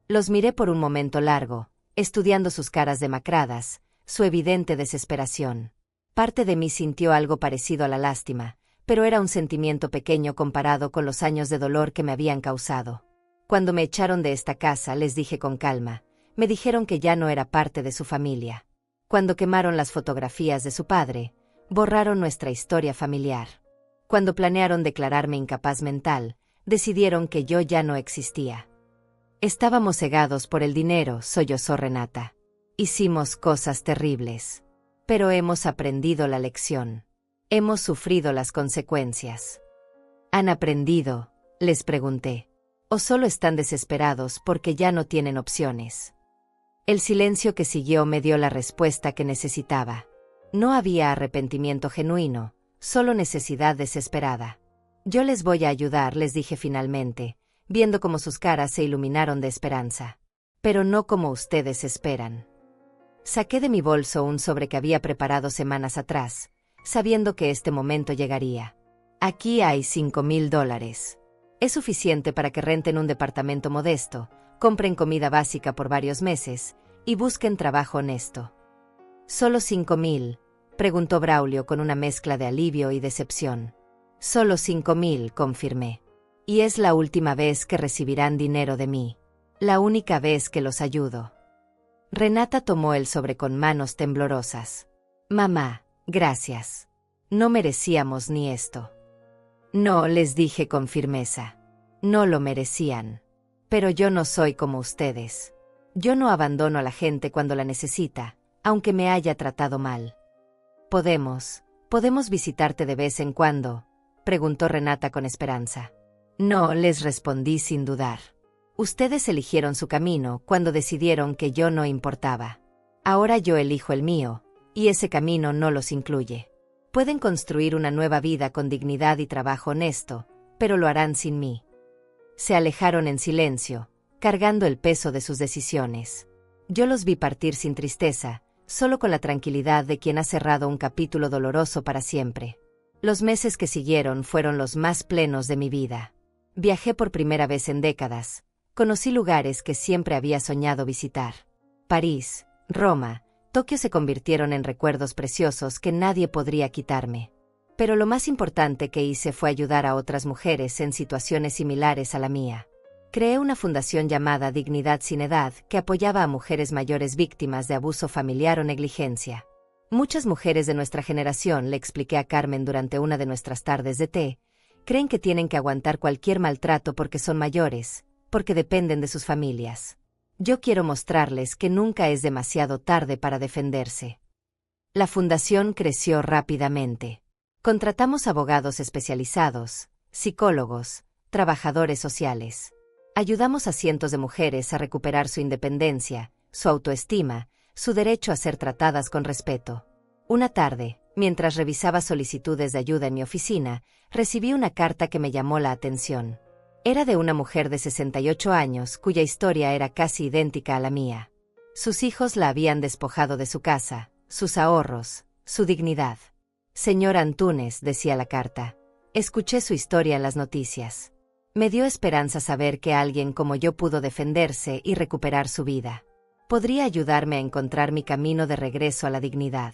A: Los miré por un momento largo, estudiando sus caras demacradas, su evidente desesperación. Parte de mí sintió algo parecido a la lástima, pero era un sentimiento pequeño comparado con los años de dolor que me habían causado. Cuando me echaron de esta casa, les dije con calma, me dijeron que ya no era parte de su familia. Cuando quemaron las fotografías de su padre, borraron nuestra historia familiar. Cuando planearon declararme incapaz mental, decidieron que yo ya no existía. Estábamos cegados por el dinero, sollozó Renata. Hicimos cosas terribles. Pero hemos aprendido la lección. Hemos sufrido las consecuencias. ¿Han aprendido?, les pregunté. ¿O solo están desesperados porque ya no tienen opciones? El silencio que siguió me dio la respuesta que necesitaba. No había arrepentimiento genuino, solo necesidad desesperada. Yo les voy a ayudar, les dije finalmente, viendo cómo sus caras se iluminaron de esperanza. Pero no como ustedes esperan. Saqué de mi bolso un sobre que había preparado semanas atrás, sabiendo que este momento llegaría. Aquí hay $5,000. Es suficiente para que renten un departamento modesto, compren comida básica por varios meses y busquen trabajo honesto. ¿Solo 5,000? Preguntó Braulio con una mezcla de alivio y decepción. Solo 5,000, confirmé. Y es la última vez que recibirán dinero de mí. La única vez que los ayudo. Renata tomó el sobre con manos temblorosas. Mamá, gracias. No merecíamos ni esto. No, les dije con firmeza. No lo merecían. Pero yo no soy como ustedes. Yo no abandono a la gente cuando la necesita, aunque me haya tratado mal. ¿Podemos visitarte de vez en cuando?, preguntó Renata con esperanza. No, les respondí sin dudar. Ustedes eligieron su camino cuando decidieron que yo no importaba. Ahora yo elijo el mío, y ese camino no los incluye. Pueden construir una nueva vida con dignidad y trabajo honesto, pero lo harán sin mí. Se alejaron en silencio, cargando el peso de sus decisiones. Yo los vi partir sin tristeza, solo con la tranquilidad de quien ha cerrado un capítulo doloroso para siempre. Los meses que siguieron fueron los más plenos de mi vida. Viajé por primera vez en décadas. Conocí lugares que siempre había soñado visitar. París, Roma, Tokio se convirtieron en recuerdos preciosos que nadie podría quitarme. Pero lo más importante que hice fue ayudar a otras mujeres en situaciones similares a la mía. Creé una fundación llamada Dignidad sin Edad que apoyaba a mujeres mayores víctimas de abuso familiar o negligencia. Muchas mujeres de nuestra generación, le expliqué a Carmen durante una de nuestras tardes de té, creen que tienen que aguantar cualquier maltrato porque son mayores, porque dependen de sus familias. Yo quiero mostrarles que nunca es demasiado tarde para defenderse. La fundación creció rápidamente. Contratamos abogados especializados, psicólogos, trabajadores sociales. Ayudamos a cientos de mujeres a recuperar su independencia, su autoestima, su derecho a ser tratadas con respeto. Una tarde, mientras revisaba solicitudes de ayuda en mi oficina, recibí una carta que me llamó la atención. Era de una mujer de 68 años cuya historia era casi idéntica a la mía. Sus hijos la habían despojado de su casa, sus ahorros, su dignidad. Señor Antunes, decía la carta, escuché su historia en las noticias. Me dio esperanza saber que alguien como yo pudo defenderse y recuperar su vida. Podría ayudarme a encontrar mi camino de regreso a la dignidad.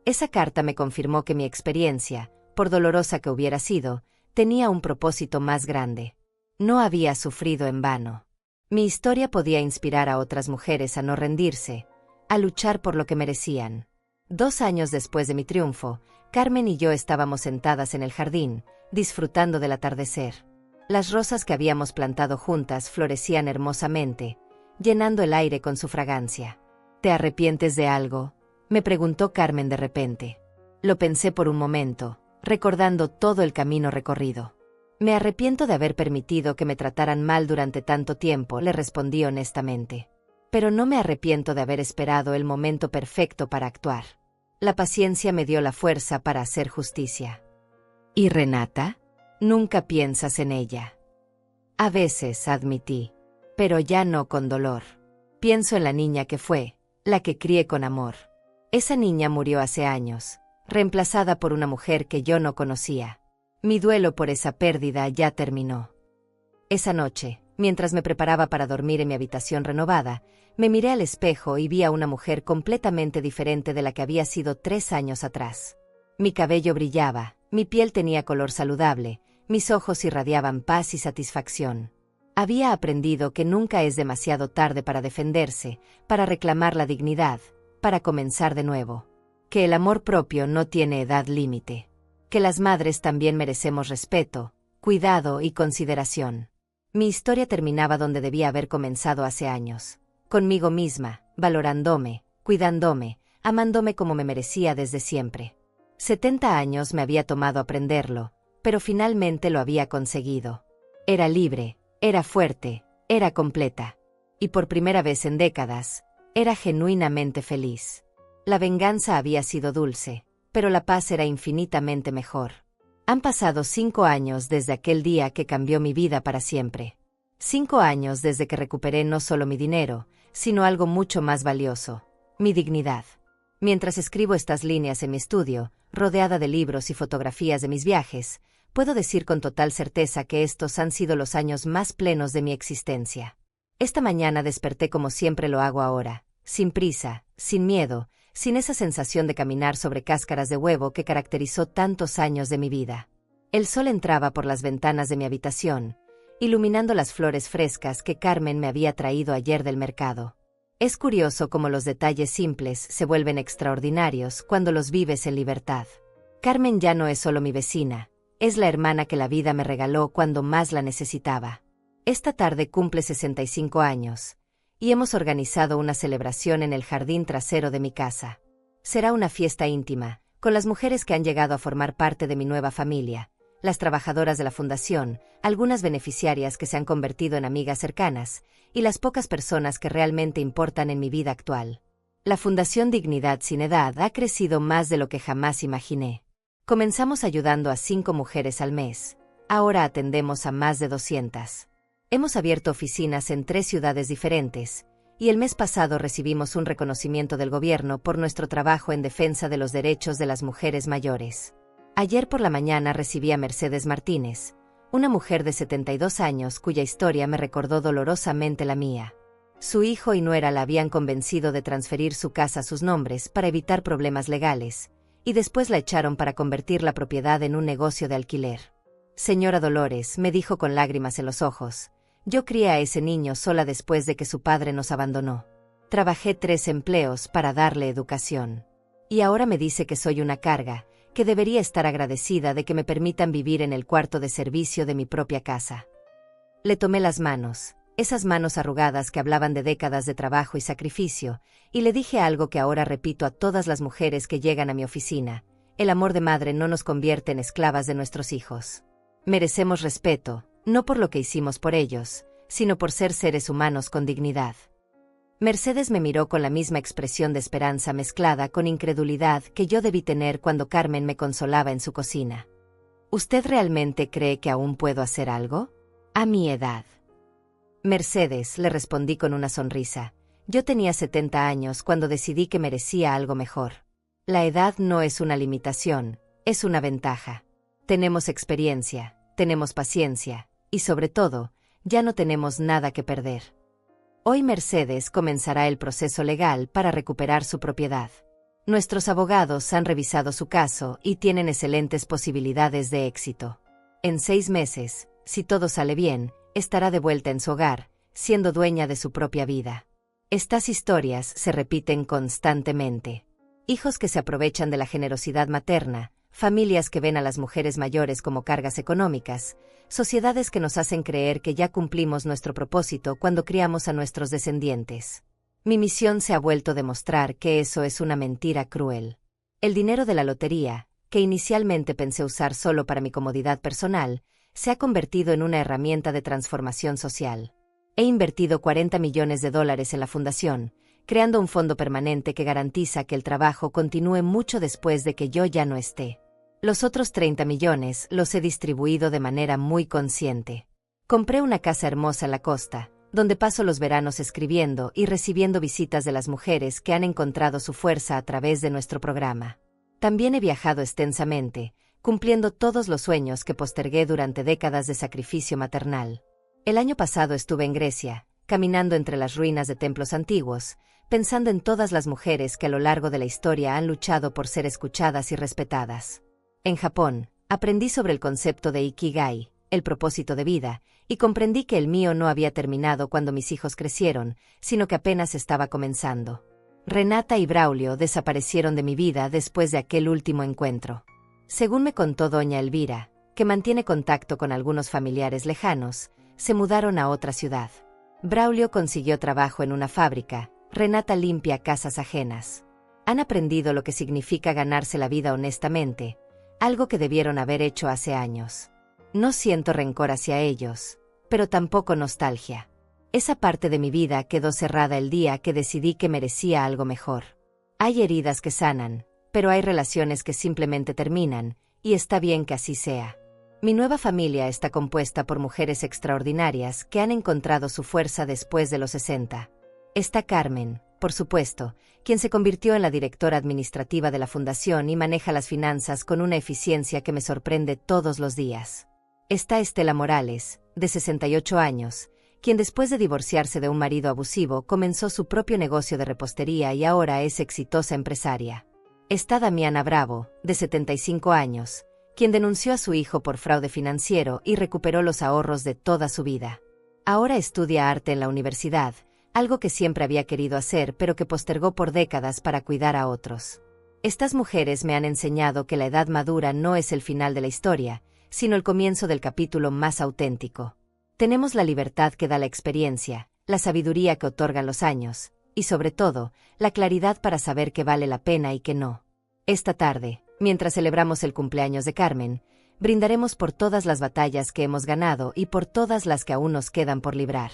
A: Esa carta me confirmó que mi experiencia, por dolorosa que hubiera sido, tenía un propósito más grande. No había sufrido en vano. Mi historia podía inspirar a otras mujeres a no rendirse, a luchar por lo que merecían. 2 años después de mi triunfo, Carmen y yo estábamos sentadas en el jardín, disfrutando del atardecer. Las rosas que habíamos plantado juntas florecían hermosamente, llenando el aire con su fragancia. ¿Te arrepientes de algo?, me preguntó Carmen de repente. Lo pensé por un momento, recordando todo el camino recorrido. Me arrepiento de haber permitido que me trataran mal durante tanto tiempo, le respondí honestamente. Pero no me arrepiento de haber esperado el momento perfecto para actuar. La paciencia me dio la fuerza para hacer justicia. ¿Y Renata? Nunca piensas en ella. A veces, admití, pero ya no con dolor. Pienso en la niña que fue, la que crié con amor. Esa niña murió hace años, reemplazada por una mujer que yo no conocía. Mi duelo por esa pérdida ya terminó. Esa noche, mientras me preparaba para dormir en mi habitación renovada, me miré al espejo y vi a una mujer completamente diferente de la que había sido 3 años atrás. Mi cabello brillaba, mi piel tenía color saludable, mis ojos irradiaban paz y satisfacción. Había aprendido que nunca es demasiado tarde para defenderse, para reclamar la dignidad, para comenzar de nuevo. Que el amor propio no tiene edad límite. Que las madres también merecemos respeto, cuidado y consideración. Mi historia terminaba donde debía haber comenzado hace años. Conmigo misma, valorándome, cuidándome, amándome como me merecía desde siempre. 70 años me había tomado aprenderlo, pero finalmente lo había conseguido. Era libre, era fuerte, era completa. Y por primera vez en décadas, era genuinamente feliz. La venganza había sido dulce, pero la paz era infinitamente mejor. Han pasado 5 años desde aquel día que cambió mi vida para siempre. 5 años desde que recuperé no solo mi dinero, sino algo mucho más valioso, mi dignidad. Mientras escribo estas líneas en mi estudio, rodeada de libros y fotografías de mis viajes, puedo decir con total certeza que estos han sido los años más plenos de mi existencia. Esta mañana desperté como siempre lo hago ahora, sin prisa, sin miedo, sin esa sensación de caminar sobre cáscaras de huevo que caracterizó tantos años de mi vida. El sol entraba por las ventanas de mi habitación, iluminando las flores frescas que Carmen me había traído ayer del mercado. Es curioso cómo los detalles simples se vuelven extraordinarios cuando los vives en libertad. Carmen ya no es solo mi vecina, es la hermana que la vida me regaló cuando más la necesitaba. Esta tarde cumple 65 años, y hemos organizado una celebración en el jardín trasero de mi casa. Será una fiesta íntima, con las mujeres que han llegado a formar parte de mi nueva familia, las trabajadoras de la fundación, algunas beneficiarias que se han convertido en amigas cercanas, y las pocas personas que realmente importan en mi vida actual. La Fundación Dignidad sin Edad ha crecido más de lo que jamás imaginé. Comenzamos ayudando a 5 mujeres al mes. Ahora atendemos a más de 200. Hemos abierto oficinas en 3 ciudades diferentes, y el mes pasado recibimos un reconocimiento del gobierno por nuestro trabajo en defensa de los derechos de las mujeres mayores. Ayer por la mañana recibí a Mercedes Martínez, una mujer de 72 años cuya historia me recordó dolorosamente la mía. Su hijo y nuera la habían convencido de transferir su casa a sus nombres para evitar problemas legales, y después la echaron para convertir la propiedad en un negocio de alquiler. Señora Dolores, me dijo con lágrimas en los ojos, yo crié a ese niño sola después de que su padre nos abandonó. Trabajé 3 empleos para darle educación. Y ahora me dice que soy una carga, que debería estar agradecida de que me permitan vivir en el cuarto de servicio de mi propia casa. Le tomé las manos, esas manos arrugadas que hablaban de décadas de trabajo y sacrificio, y le dije algo que ahora repito a todas las mujeres que llegan a mi oficina: el amor de madre no nos convierte en esclavas de nuestros hijos. Merecemos respeto, no por lo que hicimos por ellos, sino por ser seres humanos con dignidad. Mercedes me miró con la misma expresión de esperanza mezclada con incredulidad que yo debí tener cuando Carmen me consolaba en su cocina. ¿Usted realmente cree que aún puedo hacer algo? A mi edad. Mercedes, le respondí con una sonrisa, yo tenía 70 años cuando decidí que merecía algo mejor. La edad no es una limitación, es una ventaja. Tenemos experiencia, tenemos paciencia, y sobre todo, ya no tenemos nada que perder. Hoy Mercedes comenzará el proceso legal para recuperar su propiedad. Nuestros abogados han revisado su caso y tienen excelentes posibilidades de éxito. En 6 meses, si todo sale bien, estará de vuelta en su hogar, siendo dueña de su propia vida. Estas historias se repiten constantemente. Hijos que se aprovechan de la generosidad materna, familias que ven a las mujeres mayores como cargas económicas, sociedades que nos hacen creer que ya cumplimos nuestro propósito cuando criamos a nuestros descendientes. Mi misión se ha vuelto a demostrar que eso es una mentira cruel. El dinero de la lotería, que inicialmente pensé usar solo para mi comodidad personal, se ha convertido en una herramienta de transformación social. He invertido $40 millones en la fundación, creando un fondo permanente que garantiza que el trabajo continúe mucho después de que yo ya no esté. Los otros 30 millones los he distribuido de manera muy consciente. Compré una casa hermosa en la costa, donde paso los veranos escribiendo y recibiendo visitas de las mujeres que han encontrado su fuerza a través de nuestro programa. También he viajado extensamente, cumpliendo todos los sueños que postergué durante décadas de sacrificio maternal. El año pasado estuve en Grecia, caminando entre las ruinas de templos antiguos, pensando en todas las mujeres que a lo largo de la historia han luchado por ser escuchadas y respetadas. En Japón, aprendí sobre el concepto de Ikigai, el propósito de vida, y comprendí que el mío no había terminado cuando mis hijos crecieron, sino que apenas estaba comenzando. Renata y Braulio desaparecieron de mi vida después de aquel último encuentro. Según me contó doña Elvira, que mantiene contacto con algunos familiares lejanos, se mudaron a otra ciudad. Braulio consiguió trabajo en una fábrica, Renata limpia casas ajenas. Han aprendido lo que significa ganarse la vida honestamente, algo que debieron haber hecho hace años. No siento rencor hacia ellos, pero tampoco nostalgia. Esa parte de mi vida quedó cerrada el día que decidí que merecía algo mejor. Hay heridas que sanan, pero hay relaciones que simplemente terminan, y está bien que así sea. Mi nueva familia está compuesta por mujeres extraordinarias que han encontrado su fuerza después de los 60. Está Carmen, por supuesto, quien se convirtió en la directora administrativa de la fundación y maneja las finanzas con una eficiencia que me sorprende todos los días. Está Estela Morales, de 68 años, quien después de divorciarse de un marido abusivo comenzó su propio negocio de repostería y ahora es exitosa empresaria. Está Damiana Bravo, de 75 años, quien denunció a su hijo por fraude financiero y recuperó los ahorros de toda su vida. Ahora estudia arte en la universidad, algo que siempre había querido hacer pero que postergó por décadas para cuidar a otros. Estas mujeres me han enseñado que la edad madura no es el final de la historia, sino el comienzo del capítulo más auténtico. Tenemos la libertad que da la experiencia, la sabiduría que otorgan los años, y sobre todo, la claridad para saber qué vale la pena y qué no. Esta tarde, mientras celebramos el cumpleaños de Carmen, brindaremos por todas las batallas que hemos ganado y por todas las que aún nos quedan por librar.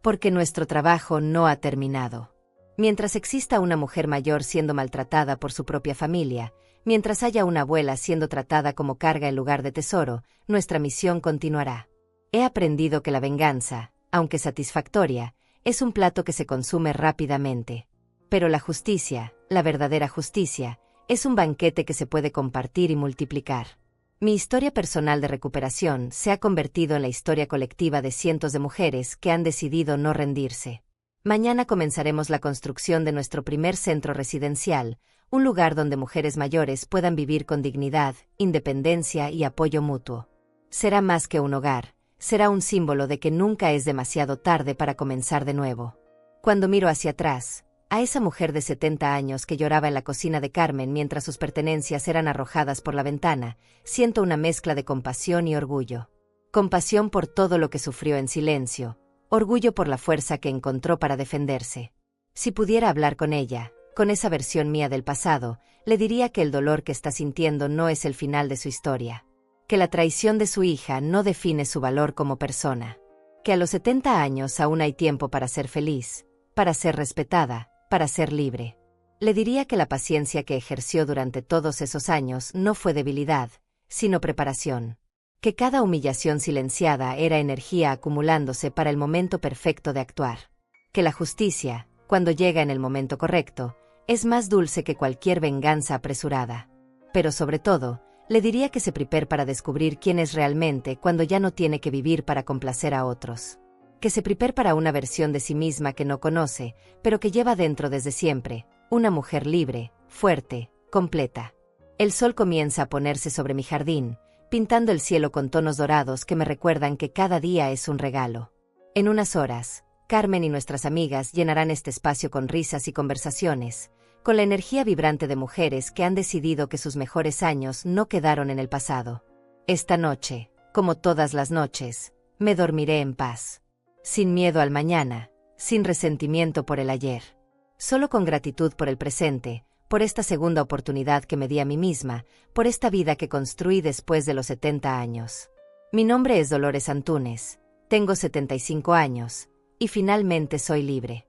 A: Porque nuestro trabajo no ha terminado. Mientras exista una mujer mayor siendo maltratada por su propia familia, Mientras haya una abuela siendo tratada como carga en lugar de tesoro, nuestra misión continuará. He aprendido que la venganza, aunque satisfactoria, es un plato que se consume rápidamente. Pero la justicia, la verdadera justicia, es un banquete que se puede compartir y multiplicar. Mi historia personal de recuperación se ha convertido en la historia colectiva de cientos de mujeres que han decidido no rendirse. Mañana comenzaremos la construcción de nuestro primer centro residencial, un lugar donde mujeres mayores puedan vivir con dignidad, independencia y apoyo mutuo. Será más que un hogar, será un símbolo de que nunca es demasiado tarde para comenzar de nuevo. Cuando miro hacia atrás, a esa mujer de 70 años que lloraba en la cocina de Carmen mientras sus pertenencias eran arrojadas por la ventana, siento una mezcla de compasión y orgullo. Compasión por todo lo que sufrió en silencio, orgullo por la fuerza que encontró para defenderse. Si pudiera hablar con ella, con esa versión mía del pasado, le diría que el dolor que está sintiendo no es el final de su historia, que la traición de su hija no define su valor como persona, que a los 70 años aún hay tiempo para ser feliz, para ser respetada, para ser libre. Le diría que la paciencia que ejerció durante todos esos años no fue debilidad, sino preparación. Que cada humillación silenciada era energía acumulándose para el momento perfecto de actuar. Que la justicia, cuando llega en el momento correcto, es más dulce que cualquier venganza apresurada. Pero sobre todo, le diría que se prepare para descubrir quién es realmente cuando ya no tiene que vivir para complacer a otros. Que se prepare para una versión de sí misma que no conoce, pero que lleva dentro desde siempre, una mujer libre, fuerte, completa. El sol comienza a ponerse sobre mi jardín, pintando el cielo con tonos dorados que me recuerdan que cada día es un regalo. En unas horas, Carmen y nuestras amigas llenarán este espacio con risas y conversaciones, con la energía vibrante de mujeres que han decidido que sus mejores años no quedaron en el pasado. Esta noche, como todas las noches, me dormiré en paz. Sin miedo al mañana, sin resentimiento por el ayer. Solo con gratitud por el presente, por esta segunda oportunidad que me di a mí misma, por esta vida que construí después de los 70 años. Mi nombre es Dolores Antúnez, tengo 75 años, y finalmente soy libre.